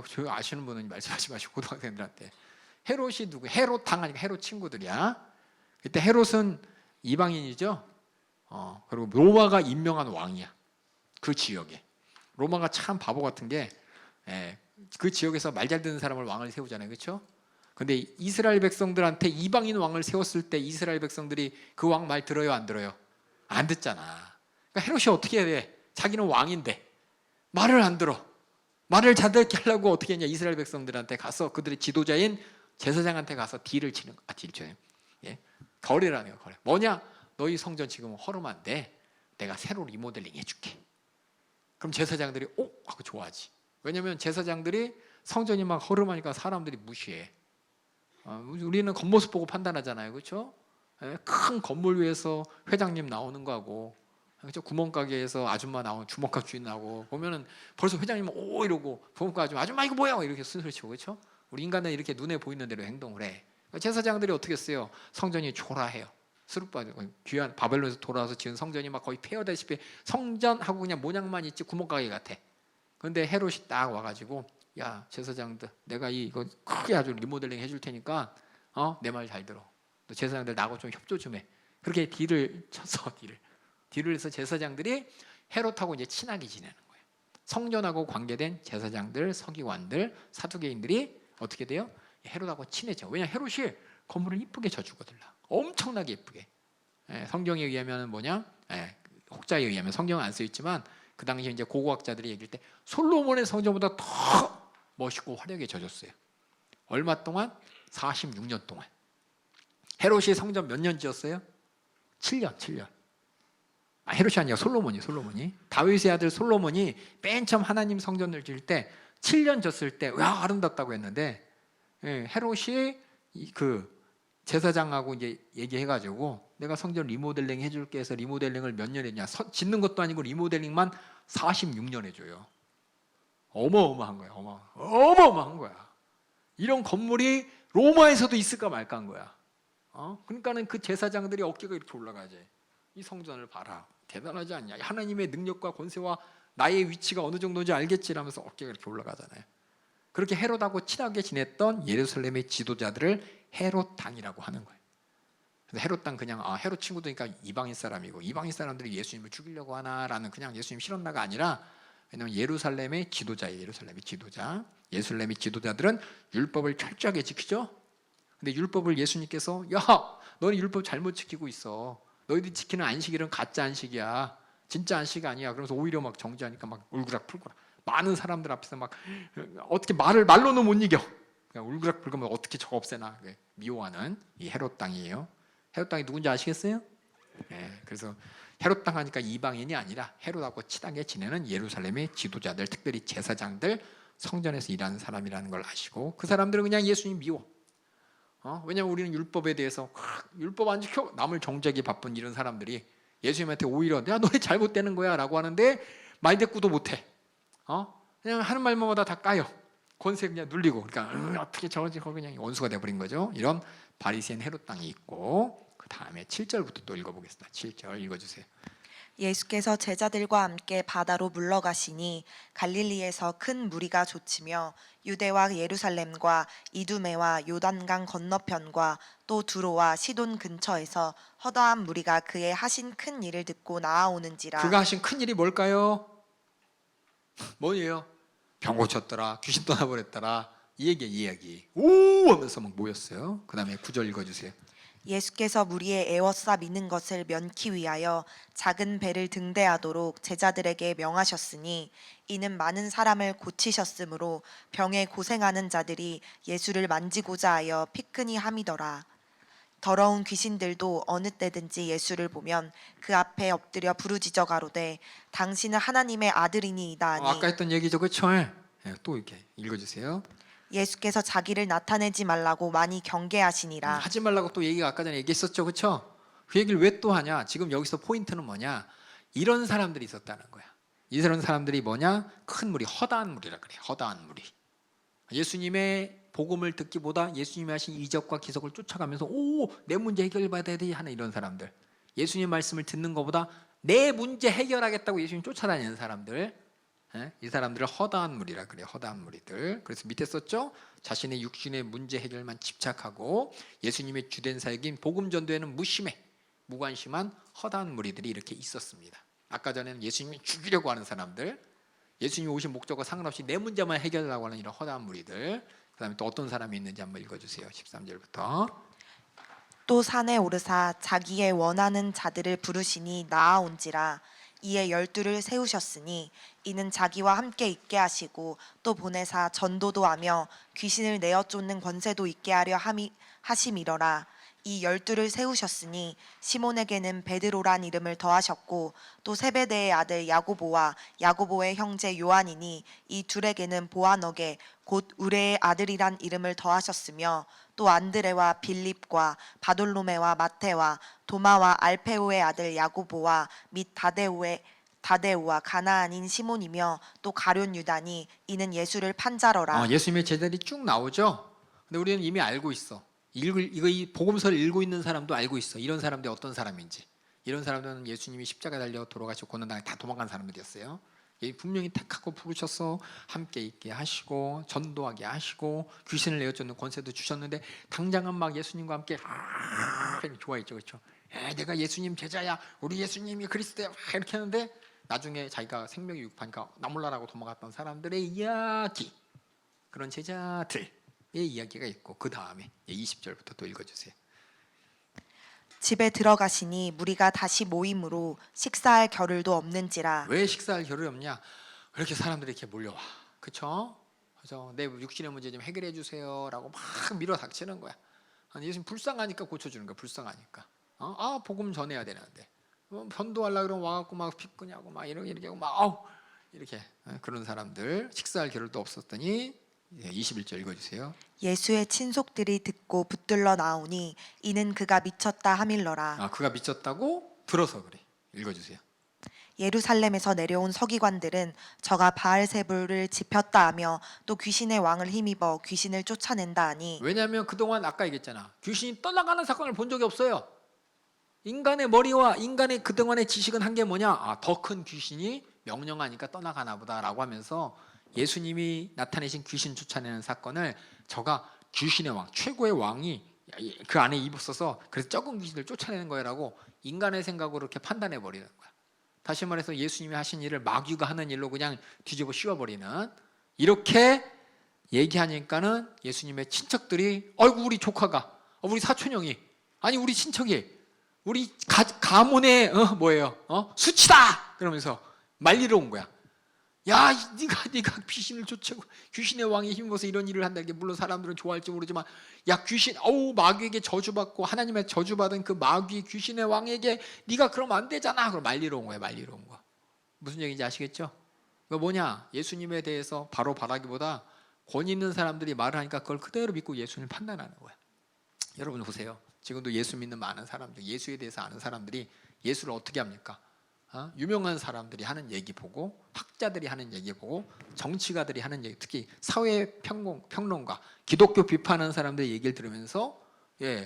저 아시는 분은 말씀하지 마시고 고등학생들한테. 헤롯이 누구? 헤롯 당하니까 헤롯 친구들이야. 그때 헤롯은 이방인이죠. 그리고 로마가 임명한 왕이야. 그 지역에. 로마가 참 바보 같은 게 그 지역에서 말 잘 듣는 사람을 왕을 세우잖아요, 그렇죠? 근데 이스라엘 백성들한테 이방인 왕을 세웠을 때 이스라엘 백성들이 그 왕 말 들어요, 안 들어요? 안 듣잖아. 그러니까 헤롯이 어떻게 해야 돼? 자기는 왕인데 말을 안 들어. 말을 잘 듣게 하려고 어떻게 했냐? 이스라엘 백성들한테 가서 그들의 지도자인 제사장한테 가서 딜을 치는 거야. 딜 쳐요. 거래라는 거야. 거래. 뭐냐? 너희 성전 지금 허름한데 내가 새로 리모델링 해줄게. 그럼 제사장들이 하고 좋아하지. 왜냐하면 제사장들이 성전이 막 허름하니까 사람들이 무시해. 우리는 겉모습 보고 판단하잖아요, 그렇죠? 큰 건물 위에서 회장님 나오는 거하고, 그렇죠? 구멍가게에서 아줌마 나오는 주먹밥 주인 나오고 보면은 벌써 회장님은 오 이러고, 부엌가 아줌마 이거 뭐야 이렇게 쓴소리치고, 그렇죠? 우리 인간은 이렇게 눈에 보이는 대로 행동을 해. 제사장들이 어떻게 했어요? 성전이 초라해요. 귀한 바벨론에서 돌아와서 지은 성전이 막 거의 폐허다시피 성전하고 그냥 모양만 있지 구멍가게 같아. 근데 헤롯이 딱 와가지고, 야 제사장들, 내가 이거 크게 아주 리모델링 해줄 테니까 내 말 잘 들어. 너 제사장들 나하고 좀 협조 좀 해. 그렇게 딜을 쳤어. 딜을 해서 제사장들이 헤롯하고 이제 친하게 지내는 거예요. 성전하고 관계된 제사장들, 서기관들, 사두개인들이 어떻게 돼요? 헤롯하고 친해져. 왜냐? 헤롯이 건물을 이쁘게 져주거든요. 엄청나게 예쁘게. 성경에 의하면 뭐냐? 혹자에 의하면, 성경은 안 써 있지만 그 당시에 이제 고고학자들이 얘기할 때 솔로몬의 성전보다 더 멋있고 화려하게 져줬어요. 얼마 동안? 46년 동안. 헤롯이 성전 몇 년 지었어요? 7년. 헤롯이 아니라 솔로몬이. 다윗의 아들 솔로몬이 맨 처음 하나님 성전을 지을 때 7년 졌을 때 와 아름답다고 했는데, 헤롯이 그 제사장하고 이제 얘기해가지고 내가 성전 리모델링 해줄게 해서 리모델링을 몇 년 했냐? 짓는 것도 아니고 리모델링만 46년 해줘요. 어마어마한 거야. 어마어마한 거야. 이런 건물이 로마에서도 있을까 말까 한 거야. 그러니까는 그 제사장들이 어깨가 이렇게 올라가지. 이 성전을 봐라. 대단하지 않냐? 하나님의 능력과 권세와 나의 위치가 어느 정도인지 알겠지라면서 어깨가 이렇게 올라가잖아요. 그렇게 헤롯하고 친하게 지냈던 예루살렘의 지도자들을 헤롯 당이라고 하는 거예요. 그래서 헤롯 당, 그냥 헤롯 친구들이니까 이방인 사람이고, 이방인 사람들이 예수님을 죽이려고 하나라는 그냥 예수님 실현나가 아니라 왜냐하면 예루살렘의 지도자예요. 예루살렘의 지도자. 예루살렘의 지도자들은 율법을 철저하게 지키죠. 근데 율법을 예수님께서 야, 너는 율법 잘못 지키고 있어. 너희들이 지키는 안식일은 가짜 안식이야. 진짜 안식 아니야. 그러면서 오히려 막 정죄하니까 막 울그락불그락. 많은 사람들 앞에서 막 어떻게 말로는 못 이겨. 그냥 울그락불그락 어떻게 저거 없애나 미워하는 이 헤롯 땅이에요. 헤롯 땅이 누군지 아시겠어요? 네, 그래서 헤롯 땅 하니까 이방인이 아니라 헤롯하고 친하게 지내는 예루살렘의 지도자들, 특별히 제사장들, 성전에서 일하는 사람이라는 걸 아시고 그 사람들은 그냥 예수님 미워. 왜냐하면 우리는 율법에 대해서 율법 안 지켜 남을 정죄하기 바쁜 이런 사람들이 예수님한테 오히려 야 너네 잘못되는 거야 라고 하는데 말대꾸도 못해. 그냥 하는 말마다 다 까요. 권세 그냥 눌리고 그러니까 어떻게 저러지 그냥 원수가 돼버린 거죠. 이런 바리새인 헤롯 땅이 있고 그 다음에 7절부터 또 읽어보겠습니다. 7절 읽어주세요. 예수께서 제자들과 함께 바다로 물러가시니 갈릴리에서 큰 무리가 좇으며 유대와 예루살렘과 이두메와 요단강 건너편과 또 두로와 시돈 근처에서 허다한 무리가 그의 하신 큰 일을 듣고 나아오는지라. 그가 하신 큰 일이 뭘까요? 뭐예요? 병 고쳤더라, 귀신 떠나버렸더라, 이 얘기 오 하면서 막 모였어요. 그 다음에 9절 읽어주세요. 예수께서 무리의 애워싸 미는 것을 면키 위하여 작은 배를 등대하도록 제자들에게 명하셨으니 이는 많은 사람을 고치셨으므로 병에 고생하는 자들이 예수를 만지고자 하여 피크니 함이더라. 더러운 귀신들도 어느 때든지 예수를 보면 그 앞에 엎드려 부르짖어 가로되 당신은 하나님의 아들이니이다 하니. 아까 했던 얘기죠, 그렇죠? 또 이렇게 읽어주세요. 예수께서 자기를 나타내지 말라고 많이 경계하시니라. 하지 말라고 또 얘기가 아까 전에 얘기했었죠, 그렇죠? 그 얘기를 왜 또 하냐? 지금 여기서 포인트는 뭐냐? 이런 사람들이 있었다는 거야. 이런 사람들이 뭐냐? 큰 무리, 허다한 무리라 그래. 허다한 무리. 예수님의 복음을 듣기보다 예수님이 하신 이적과 기적을 쫓아가면서 내 문제 해결받아야 돼 하는 이런 사람들. 예수님 말씀을 듣는 것보다 내 문제 해결하겠다고 예수님 쫓아다니는 사람들. 이 사람들을 허다한 무리라 그래요. 허다한 무리들. 그래서 밑에 썼죠. 자신의 육신의 문제 해결만 집착하고 예수님의 주된 사역인 복음 전도에는 무관심한 허다한 무리들이 이렇게 있었습니다. 아까 전에는 예수님이 죽이려고 하는 사람들, 예수님이 오신 목적과 상관없이 내 문제만 해결하려고 하는 이런 허다한 무리들. 그 다음에 또 어떤 사람이 있는지 한번 읽어주세요. 13절부터. 또 산에 오르사 자기의 원하는 자들을 부르시니 나아온지라. 이에 12를 세우셨으니 이는 자기와 함께 있게 하시고 또 보내사 전도도 하며 귀신을 내어 쫓는 권세도 있게 하려 하심이러라. 이 12를 세우셨으니 시몬에게는 베드로란 이름을 더하셨고 또 세베대의 아들 야고보와 야고보의 형제 요한이니 이 둘에게는 보아너게 곧 우레의 아들이란 이름을 더하셨으며 또 안드레와 빌립과 바돌로메와 마테와 도마와 알페오의 아들 야고보와 및 다데우와 가나안인 시몬이며 또 가룟 유다니 이는 예수를 판자러라. 예수님의 제자들이 쭉 나오죠. 근데 우리는 이미 알고 있어. 이 복음서를 읽고 있는 사람도 알고 있어. 이런 사람들이 어떤 사람인지. 이런 사람들은 예수님이 십자가 달려 돌아가시고 고난당해 다 도망간 사람들이었어요. 분명히 택하고 부르셔서 함께 있게 하시고 전도하게 하시고 귀신을 내어쫓는 권세도 주셨는데 당장은 막 예수님과 함께 좋아했죠, 그렇죠? 내가 예수님 제자야, 우리 예수님이 그리스도야 이렇게 하는데 나중에 자기가 생명이 육파니까 나 몰라라고 도망갔던 사람들의 이야기, 그런 제자들의 이야기가 있고 그 다음에 20절부터 또 읽어주세요. 집에 들어가시니 무리가 다시 모임으로 식사할 겨를도 없는지라. 왜 식사할 겨를이 없냐? 그렇게 사람들이 이렇게 몰려와, 그렇죠? 그래서 내 육신의 문제 좀 해결해 주세요라고 막 밀어닥치는 거야. 예수님 불쌍하니까 고쳐주는 거야. 불쌍하니까. 복음 전해야 되는데 전도하려 그러면 와갖고 막 피끄냐고 막 이렇게 하고 막 이렇게 그런 사람들 식사할 겨를도 없었더니 21절 읽어주세요. 예수의 친속들이 듣고 붙들러 나오니 이는 그가 미쳤다 하밀러라. 그가 미쳤다고 들어서 그래. 읽어주세요. 예루살렘에서 내려온 서기관들은 저가 바알세불을 지폈다 하며 또 귀신의 왕을 힘입어 귀신을 쫓아낸다 하니. 왜냐하면 그동안 아까 얘기했잖아. 귀신이 떠나가는 사건을 본 적이 없어요. 인간의 머리와 인간의 그동안의 지식은 한 게 뭐냐? 더 큰 귀신이 명령하니까 떠나가나 보다라고 하면서 예수님이 나타내신 귀신 쫓아내는 사건을 저가 귀신의 왕, 최고의 왕이 그 안에 입었어서 그래서 적은 귀신을 쫓아내는 거라고 인간의 생각으로 이렇게 판단해 버리는 거야. 다시 말해서 예수님이 하신 일을 마귀가 하는 일로 그냥 뒤집어 씌워버리는, 이렇게 얘기하니까는 예수님의 친척들이 아이고 우리 조카가, 우리 사촌형이, 아니 우리 친척이, 우리 가문의 뭐예요? 수치다! 그러면서 말리러 온 거야. 야, 네가 귀신을 쫓아고 귀신의 왕에 힘입어서 이런 일을 한다. 이게 물론 사람들은 좋아할지 모르지만, 야 귀신, 마귀에게 저주받고 하나님의 저주받은 그 마귀 귀신의 왕에게 네가 그러면 안 되잖아. 그럼 말리러 온 거야. 말리러 온 거야. 무슨 얘기인지 아시겠죠? 그거 뭐냐? 예수님에 대해서 바로 바라기보다 권위 있는 사람들이 말을 하니까 그걸 그대로 믿고 예수님을 판단하는 거야. 여러분 보세요. 지금도 예수 믿는 많은 사람들, 예수에 대해서 아는 사람들이 예수를 어떻게 합니까? 유명한 사람들이 하는 얘기 보고, 학자들이 하는 얘기 보고, 정치가들이 하는 얘기, 특히 사회평론가, 기독교 비판하는 사람들의 얘기를 들으면서,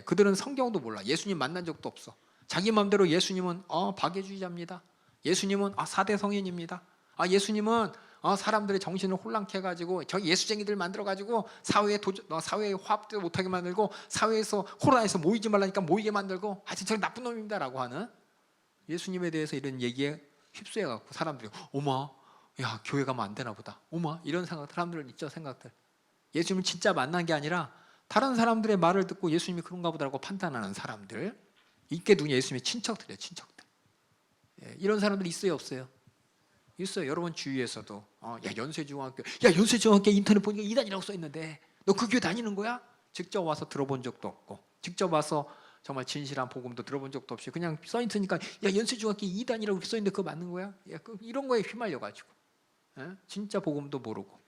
그들은 성경도 몰라. 예수님 만난 적도 없어. 자기 마음대로 예수님은 박애주의자입니다. 예수님은 4대 성인입니다. 예수님은 사람들의 정신을 혼란케 해가지고 저 예수쟁이들 만들어가지고 사회의 화합도 못하게 만들고, 사회에서 혼란해서 모이지 말라니까 모이게 만들고, 하여튼 저 나쁜 놈입니다라고 하는, 예수님에 대해서 이런 얘기에 휩싸여갖고 사람들이 어마, 야 교회 가면 안 되나 보다, 어마, 이런 사람들 있죠. 생각들. 예수님을 진짜 만난 게 아니라 다른 사람들의 말을 듣고 예수님이 그런가 보다라고 판단하는 사람들, 이게 누구? 예수님의 친척들이에요. 친척들. 이런 사람들 있어요, 없어요? 있어요. 여러분 주위에서도 연세중학교, 연세중학교 인터넷 보니까 이단이라고 써있는데 너 그 교회 다니는 거야? 직접 와서 들어본 적도 없고, 직접 와서 정말 진실한 복음도 들어본 적도 없이 그냥 써있으니까 연세중학교 2단이라고 이렇게 써있는데 그거 맞는 거야? 이런 거에 휘말려가지고 진짜 복음도 모르고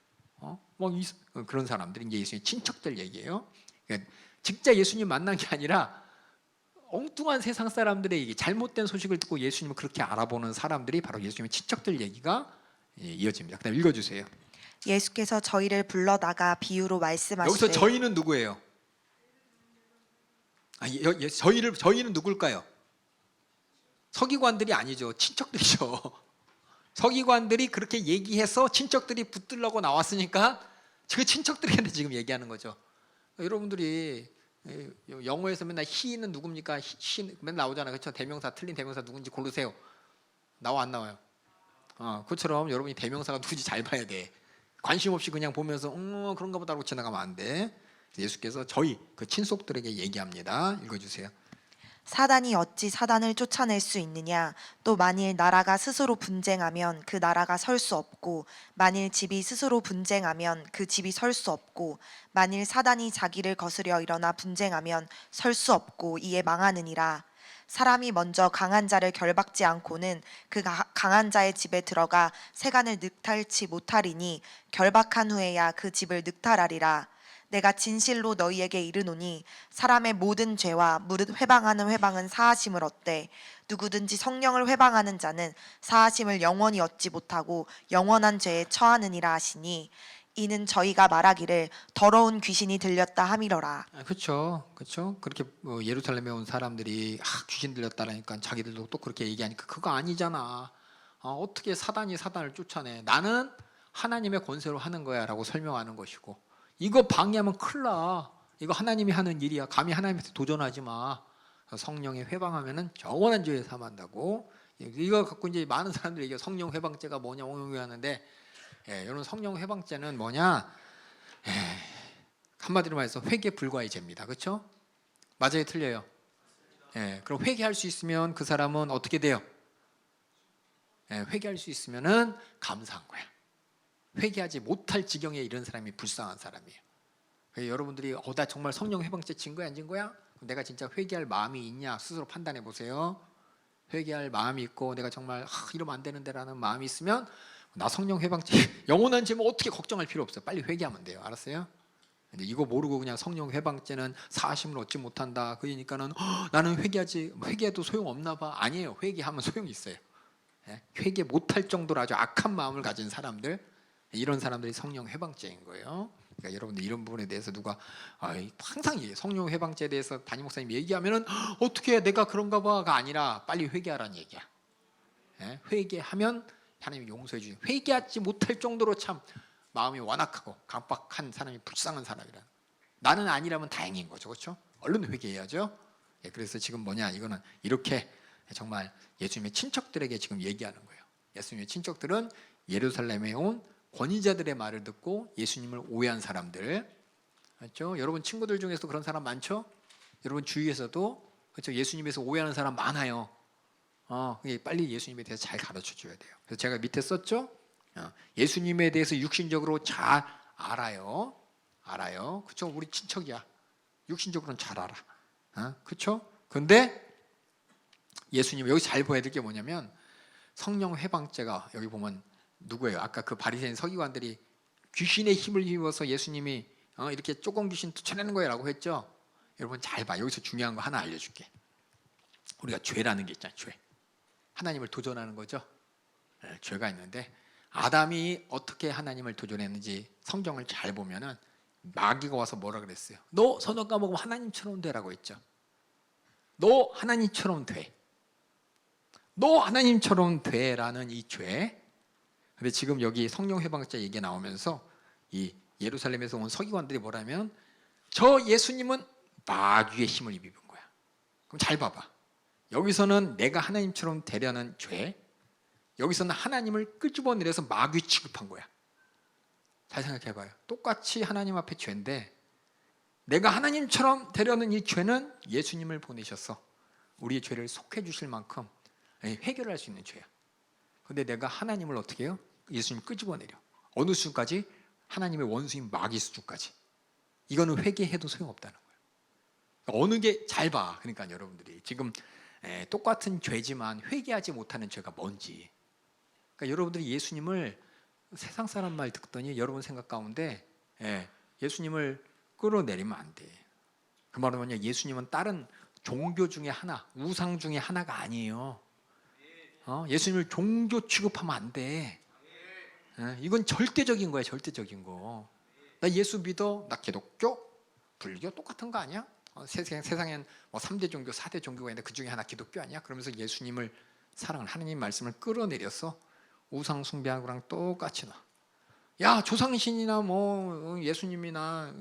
그런 사람들이 이제 예수님 친척들 얘기예요. 그러니까 진짜 예수님 만난 게 아니라 엉뚱한 세상 사람들의 얘기, 잘못된 소식을 듣고 예수님을 그렇게 알아보는 사람들이 바로 예수님의 친척들 얘기가 이어집니다. 그다음 읽어주세요. 예수께서 저희를 불러다가 비유로 말씀하시되, 여기서 저희는 누구예요? 저희는 누굴까요? 서기관들이 아니죠. 친척들이죠. 서기관들이 그렇게 얘기해서 친척들이 붙들려고 나왔으니까 그 친척들한테 지금 얘기하는 거죠. 여러분들이 영어에서 맨날 he는 누굽니까? he 맨날 나오잖아요. 그렇죠? 대명사, 틀린 대명사 누군지 고르세요. 나와 안 나와요? 그것처럼 여러분이 대명사가 누군지 잘 봐야 돼. 관심 없이 그냥 보면서 그런가 보다 하고 지나가면 안 돼. 예수께서 저희 그 친속들에게 얘기합니다. 읽어주세요. 사단이 어찌 사단을 쫓아낼 수 있느냐? 또 만일 나라가 스스로 분쟁하면 그 나라가 설 수 없고, 만일 집이 스스로 분쟁하면 그 집이 설 수 없고, 만일 사단이 자기를 거스려 일어나 분쟁하면 설 수 없고 이에 망하느니라. 사람이 먼저 강한 자를 결박지 않고는 그 강한 자의 집에 들어가 세간을 늑탈치 못하리니, 결박한 후에야 그 집을 늑탈하리라. 내가 진실로 너희에게 이르노니 사람의 모든 죄와 무릇 회방하는 회방은 사하심을 얻되, 누구든지 성령을 회방하는 자는 사하심을 영원히 얻지 못하고 영원한 죄에 처하느니라 하시니, 이는 저희가 말하기를 더러운 귀신이 들렸다 함이러라. 그렇죠. 그렇게 예루살렘에 온 사람들이 귀신 들렸다라니까 자기들도 또 그렇게 얘기하니까 그거 아니잖아. 어떻게 사단이 사단을 쫓아내? 나는 하나님의 권세로 하는 거야라고 설명하는 것이고, 이거 방해하면 큰일 나. 이거 하나님이 하는 일이야. 감히 하나님한테 도전하지 마. 성령에 회방하면은 영원한 죄에 사망한다고. 이거 갖고 이제 많은 사람들이 이게 성령 회방죄가 뭐냐 하는데, 여러분 성령 회방죄는 뭐냐? 한마디로 말해서 회개 불과의 죄입니다. 그렇죠? 맞아요, 틀려요? 그럼 회개할 수 있으면 그 사람은 어떻게 돼요? 회개할 수 있으면은 감사한 거야. 회개하지 못할 지경에 이른 사람이 불쌍한 사람이에요. 여러분들이 나 정말 성령 회방죄 진 거야 안 진 거야? 내가 진짜 회개할 마음이 있냐 스스로 판단해 보세요. 회개할 마음이 있고 내가 정말 이러면 안 되는데라는 마음이 있으면 나 성령 회방죄 영원한 죄면 어떻게 걱정할 필요 없어요. 빨리 회개하면 돼요. 알았어요? 근데 이거 모르고 그냥 성령 회방죄는 사하심을 얻지 못한다. 그러니까는 나는 회개해도 소용없나 봐. 아니에요. 회개하면 소용이 있어요. 회개 못할 정도로 아주 악한 마음을 가진 사람들, 이런 사람들이 성령 회방죄인 거예요. 그러니까 여러분들 이런 부분에 대해서 누가 항상 성령 회방죄에 대해서 담임 목사님 얘기하면은 어떻게 내가 그런가 봐가 아니라 빨리 회개하라는 얘기야. 회개하면 하나님이 용서해 주시고, 회개하지 못할 정도로 참 마음이 완악하고 강박한 사람이 불쌍한 사람이라. 나는 아니라면 다행인 거죠, 그렇죠? 얼른 회개해야죠. 그래서 지금 뭐냐, 이거는 이렇게 정말 예수님의 친척들에게 지금 얘기하는 거예요. 예수님의 친척들은 예루살렘에 온 권위자들의 말을 듣고 예수님을 오해한 사람들, 맞죠? 여러분 친구들 중에서 그런 사람 많죠? 여러분 주위에서도 그렇죠? 예수님에서 오해하는 사람 많아요. 빨리 예수님에 대해서 잘 가르쳐 줘야 돼요. 그래서 제가 밑에 썼죠? 예수님에 대해서 육신적으로 잘 알아요. 그렇죠? 우리 친척이야. 육신적으로는 잘 알아. 그렇죠? 근데 예수님 여기 잘 보여야 될 게 뭐냐면 성령 회방죄가 여기 보면 누구예요? 아까 그 바리새인 서기관들이 귀신의 힘을 힘입어서 예수님이 이렇게 조금 귀신 쫓아내는 거예요라고 했죠. 여러분 잘 봐. 여기서 중요한 거 하나 알려줄게. 우리가 죄라는 게 있잖아요. 죄. 하나님을 도전하는 거죠. 네, 죄가 있는데 아담이 어떻게 하나님을 도전했는지 성경을 잘 보면은 마귀가 와서 뭐라 그랬어요? 너 선악과 먹으면 하나님처럼 되라고 했죠. 너 하나님처럼 돼. 너 하나님처럼 돼라는 이 죄. 근데 지금 여기 성령 회방죄 얘기 나오면서 이 예루살렘에서 온 서기관들이 뭐라면 저 예수님은 마귀의 힘을 입은 거야. 그럼 잘 봐봐. 여기서는 내가 하나님처럼 되려는 죄, 여기서는 하나님을 끄집어내려서 마귀 취급한 거야. 잘 생각해봐요. 똑같이 하나님 앞에 죄인데 내가 하나님처럼 되려는 이 죄는 예수님을 보내셔서 우리의 죄를 속해 주실 만큼 해결할 수 있는 죄야. 근데 내가 하나님을 어떻게 해요? 예수님 끄집어내려. 어느 수준까지? 하나님의 원수인 마귀 수준까지. 이거는 회개해도 소용없다는 거예요. 어느 게 잘 봐. 그러니까 여러분들이 지금 똑같은 죄지만 회개하지 못하는 죄가 뭔지. 그러니까 여러분들이 예수님을 세상 사람 말 듣더니 여러분 생각 가운데 예수님을 끌어내리면 안 돼. 그 말은 뭐냐? 예수님은 다른 종교 중에 하나, 우상 중에 하나가 아니에요. 예수님을 종교 취급하면 안 돼. 이건 절대적인 거야, 절대적인 거. 나 예수 믿어, 나 기독교, 불교 똑같은 거 아니야? 세상엔 뭐 3대 종교, 4대 종교가 있는데 그 중에 하나 기독교 아니야? 그러면서 예수님을 사랑하는 하나님 말씀을 끌어내려서 우상 숭배하는 거랑 똑같이 놔. 야, 조상신이나 뭐 예수님이나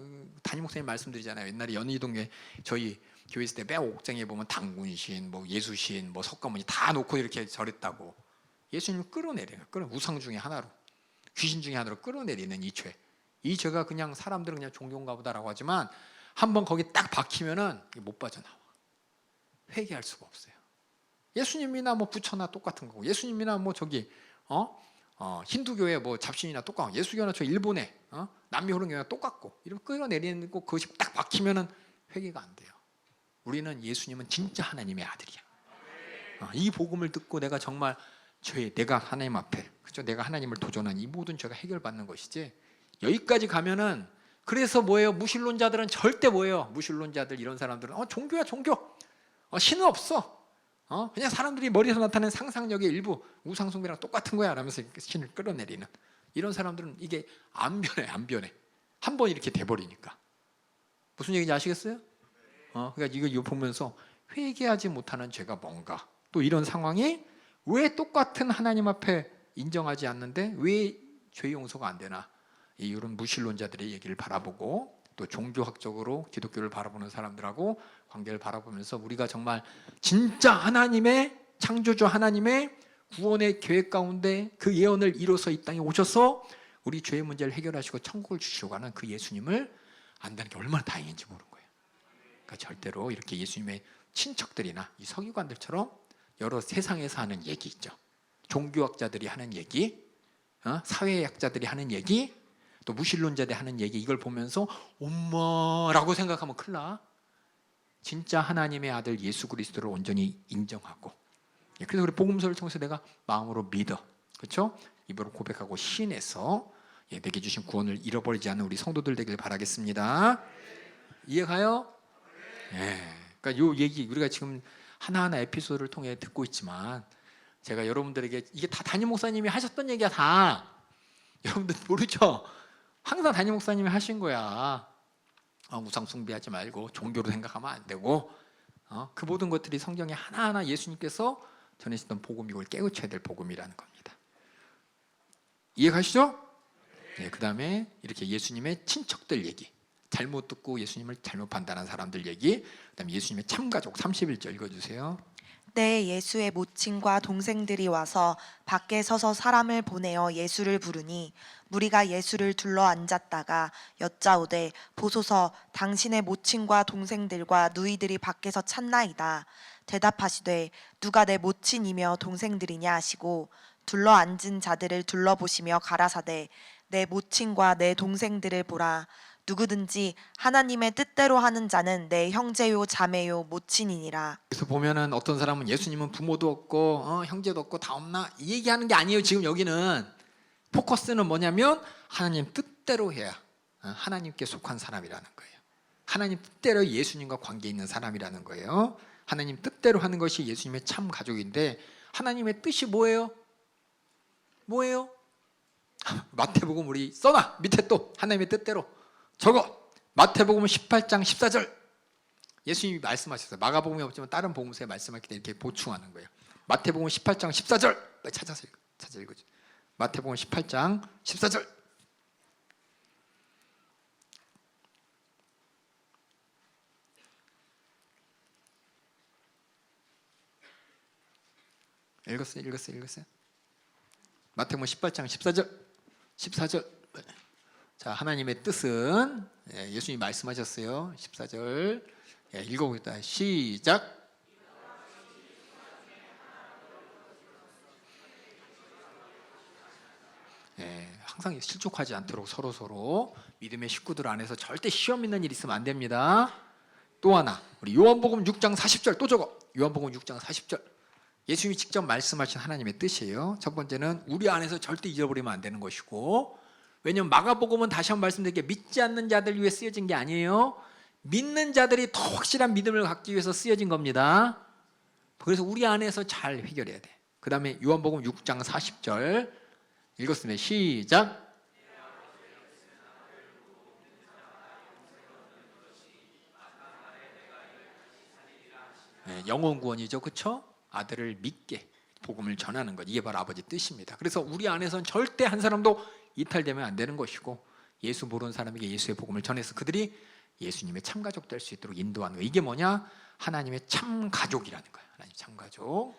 담임 목사님 말씀드리잖아요. 옛날에 연희동에 저희 교회 있을 때 맨 옥장에 보면 당군신, 뭐 예수신, 뭐 석가모니 다 놓고 이렇게 절했다고. 예수님을 끌어내려요. 우상 중에 하나로, 귀신 중에 하나로 끌어내리는 이 죄. 이 죄가 그냥 사람들은 그냥 종교인가 보다라고 하지만 한번 거기 딱 박히면은 못 빠져나와. 회개할 수가 없어요. 예수님이나 뭐 부처나 똑같은 거고, 예수님이나 뭐 저기 힌두교의 뭐 잡신이나 똑같고, 예수교나 저 일본의 남미호른교나 똑같고, 이런 끌어내리는 거 그것이 딱 박히면은 회개가 안 돼요. 우리는 예수님은 진짜 하나님의 아들이야. 이 복음을 듣고 내가 정말 내가 하나님 앞에, 그죠? 내가 하나님을 도전한 이 모든 죄가 해결받는 것이지. 여기까지 가면은 그래서 뭐예요? 무신론자들은 절대 뭐예요? 무신론자들 이런 사람들은 종교야 종교. 신은 없어. 그냥 사람들이 머리에서 나타낸 상상력의 일부, 우상숭배랑 똑같은 거야 라면서 신을 끌어내리는 이런 사람들은 이게 안 변해. 한 번 이렇게 돼버리니까. 무슨 얘기인지 아시겠어요? 그러니까 이거 보면서 회개하지 못하는 죄가 뭔가, 또 이런 상황이 왜 똑같은 하나님 앞에 인정하지 않는데 왜 죄 용서가 안 되나, 이런 무신론자들의 얘기를 바라보고 또 종교학적으로 기독교를 바라보는 사람들하고 관계를 바라보면서 우리가 정말 진짜 하나님의 창조주 하나님의 구원의 계획 가운데 그 예언을 이뤄서 이 땅에 오셔서 우리 죄의 문제를 해결하시고 천국을 주시려고 하는 그 예수님을 안다는 게 얼마나 다행인지 모르는 거예요. 그러니까 절대로 이렇게 예수님의 친척들이나 이 서기관들처럼 여러 세상에서 하는 얘기 있죠. 종교학자들이 하는 얘기, 사회학자들이 하는 얘기, 또 무신론자들이 하는 얘기, 이걸 보면서 엄마라고 생각하면 큰일 나. 진짜 하나님의 아들 예수 그리스도를 온전히 인정하고, 그래서 우리 복음서를 통해서 내가 마음으로 믿어, 그렇죠? 입으로 고백하고 시인해서 내게 주신 구원을 잃어버리지 않는 우리 성도들 되길 바라겠습니다. 이해가요? 그러니까 요 얘기 우리가 지금 하나하나 에피소드를 통해 듣고 있지만, 제가 여러분들에게 이게 다 담임 목사님이 하셨던 얘기야 다. 여러분들 모르죠? 항상 담임 목사님이 하신 거야. 우상 숭배하지 말고 종교로 생각하면 안 되고, 그 모든 것들이 성경에 하나하나 예수님께서 전해주셨던 복음, 이걸 깨우쳐야 될 복음이라는 겁니다. 이해가시죠? 그 다음에 이렇게 예수님의 친척들 얘기, 잘못 듣고 예수님을 잘못 판단한 사람들 얘기, 그 다음에 예수님의 참가족 31절 읽어주세요. 때 예수의 모친과 동생들이 와서 밖에 서서 사람을 보내어 예수를 부르니 무리가 예수를 둘러 앉았다가 여짜오되 보소서 당신의 모친과 동생들과 누이들이 밖에서 찾나이다. 대답하시되 누가 내 모친이며 동생들이냐 하시고 둘러 앉은 자들을 둘러보시며 가라사대 내 모친과 내 동생들을 보라. 누구든지 하나님의 뜻대로 하는 자는 내 형제요 자매요 모친이니라. 그래서 보면은 어떤 사람은 예수님은 부모도 없고 형제도 없고 다 없나 이 얘기하는 게 아니에요. 지금 여기는 포커스는 뭐냐면 하나님 뜻대로 해야 하나님께 속한 사람이라는 거예요. 하나님 뜻대로 예수님과 관계 있는 사람이라는 거예요. 하나님 뜻대로 하는 것이 예수님의 참 가족인데 하나님의 뜻이 뭐예요? 뭐예요? 마태복음 우리 써놔. 밑에 또 하나님의 뜻대로 적어. 마태복음 18장 14절 예수님이 말씀하셨어요. 마가복음이 없지만 다른 복음서에 말씀하실 때 이렇게 보충하는 거예요. 마태복음 18장 14절 찾아서 읽어줘. 마태복음 18장 14절 읽었어요? 마태복음 18장 14절 자, 하나님의 뜻은 예수님이 말씀하셨어요. 14절 읽어보겠다. 시작. 항상 실족하지 않도록 서로 믿음의 식구들 안에서 절대 시험 있는 일 있으면 안 됩니다. 또 하나 우리 요한복음 6장 40절 또 적어. 요한복음 6장 40절 예수님이 직접 말씀하신 하나님의 뜻이에요. 첫 번째는 우리 안에서 절대 잊어버리면 안 되는 것이고, 왜냐하면 마가복음은 다시 한번 말씀드릴게요. 믿지 않는 자들 위해 쓰여진 게 아니에요. 믿는 자들이 더 확실한 믿음을 갖기 위해서 쓰여진 겁니다. 그래서 우리 안에서 잘 해결해야 돼. 그 다음에 요한복음 6장 40절 읽었습니다. 시작. 영혼 구원이죠, 그렇죠? 아들을 믿게 복음을 전하는 것, 이게 바로 아버지 뜻입니다. 그래서 우리 안에서는 절대 한 사람도 이탈되면 안 되는 것이고, 예수 모르는 사람에게 예수의 복음을 전해서 그들이 예수님의 참가족 될 수 있도록 인도하는 거, 이게 뭐냐? 하나님의 참가족이라는 거예요. 하나님 참가족.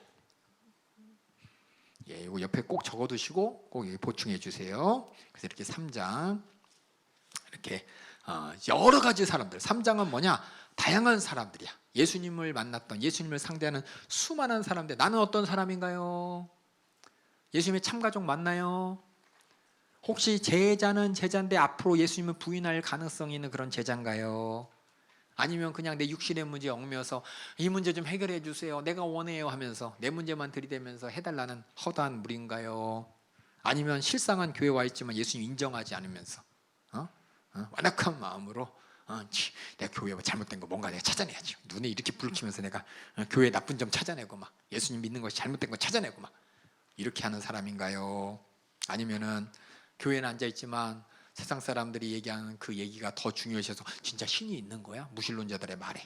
이거 옆에 꼭 적어두시고 꼭 여기 보충해 주세요. 그래서 이렇게 3장 이렇게 여러 가지 사람들, 3장은 뭐냐? 다양한 사람들이야. 예수님을 만났던, 예수님을 상대하는 수많은 사람들. 나는 어떤 사람인가요? 예수님의 참가족 맞나요? 혹시 제자는 제자인데 앞으로 예수님을 부인할 가능성이 있는 그런 제자인가요? 아니면 그냥 내 육신의 문제에 얽매여서 이 문제 좀 해결해 주세요, 내가 원해요 하면서 내 문제만 들이대면서 해달라는 허다한 무리인가요? 아니면 실상은 교회 와 있지만 예수님 인정하지 않으면서 완악한 마음으로 내가 교회 잘못된 거 뭔가 내가 찾아내야지, 눈에 이렇게 불을 켜면서 내가 교회 나쁜 점 찾아내고 막 예수님 믿는 것이 잘못된 거 찾아내고 막 이렇게 하는 사람인가요? 아니면은 교회는 앉아있지만 세상 사람들이 얘기하는 그 얘기가 더 중요해서 진짜 신이 있는 거야? 무신론자들의 말에.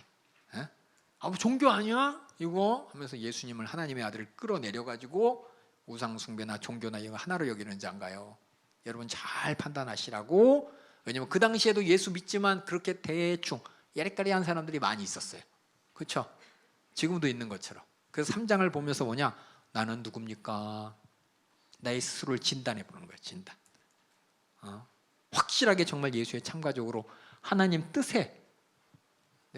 뭐 종교 아니야? 이거 하면서 예수님을, 하나님의 아들을 끌어내려가지고 우상숭배나 종교나 이거 하나로 여기는 자인가요? 여러분 잘 판단하시라고. 왜냐면 그 당시에도 예수 믿지만 그렇게 대충 야리까리한 사람들이 많이 있었어요. 그렇죠? 지금도 있는 것처럼. 그래서 3장을 보면서 뭐냐? 나는 누굽니까? 나의 스스로를 진단해 보는 거예요. 진단. 확실하게 정말 예수의 참가적으로 하나님 뜻에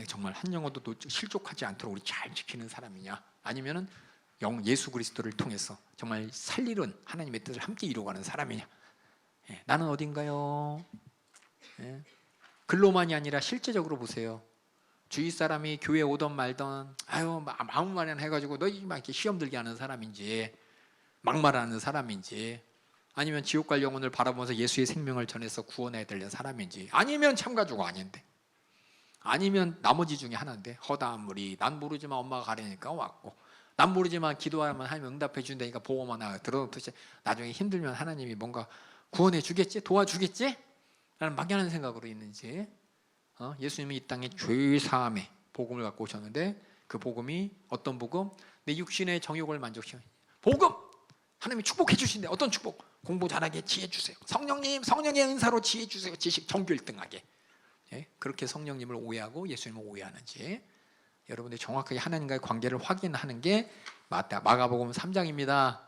정말 한 영혼도 실족하지 않도록 우리 잘 지키는 사람이냐, 아니면은 예수 그리스도를 통해서 정말 살리는 하나님의 뜻을 함께 이루어가는 사람이냐. 나는 어딘가요? 글로만이 아니라 실제적으로 보세요. 주위 사람이 교회 오던 말던 마음 마련 해가지고 너희 막 이렇게 시험 들게 하는 사람인지, 막말하는 사람인지, 아니면 지옥 갈 영혼을 바라보면서 예수의 생명을 전해서 구원해야 되는 사람인지, 아니면 참가주가 아닌데, 아니면 나머지 중에 하나인데 허다한 무리, 난 모르지만 엄마가 가려니까 왔고, 난 모르지만 기도하면 하나님 응답해 준다니까 보험 하나 들어놓듯이 나중에 힘들면 하나님이 뭔가 구원해 주겠지, 도와주겠지? 라는 막연한 생각으로 있는지, 예수님이 이 땅에 죄사함의 복음을 갖고 오셨는데 그 복음이 어떤 복음? 내 육신의 정욕을 만족시키는 복음! 하나님이 축복해 주신대. 어떤 축복? 공부 잘하게 지혜 주세요. 성령님, 성령의 은사로 지혜 주세요. 지식 전교 1등하게. 그렇게 성령님을 오해하고 예수님을 오해하는지, 여러분들이 정확하게 하나님과의 관계를 확인하는 게 마가복음 3장입니다.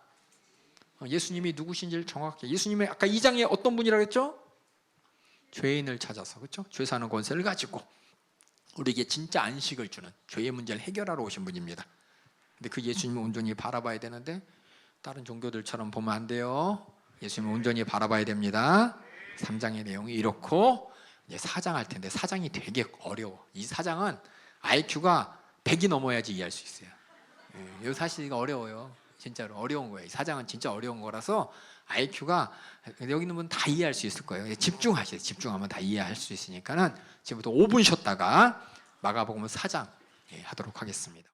예수님이 누구신지를 정확히, 예수님이 아까 2장에 어떤 분이라고 했죠? 죄인을 찾아서, 그렇죠? 죄 사는 권세를 가지고 우리에게 진짜 안식을 주는, 죄의 문제를 해결하러 오신 분입니다. 근데 그 예수님을 온전히 바라봐야 되는데 다른 종교들처럼 보면 안 돼요. 예수님을 온전히 바라봐야 됩니다. 3장의 내용이 이렇고, 이제 4장 할 텐데 4장이 되게 어려워. 이 4장은 IQ가 100이 넘어야지 이해할 수 있어요. 이 사실 이거 어려워요. 진짜로 어려운 거예요. 이 4장은 진짜 어려운 거라서 IQ가, 여기 있는 분 다 이해할 수 있을 거예요. 집중하세요. 집중하면 다 이해할 수 있으니까는 지금부터 5분 쉬었다가 마가복음 4장 하도록 하겠습니다.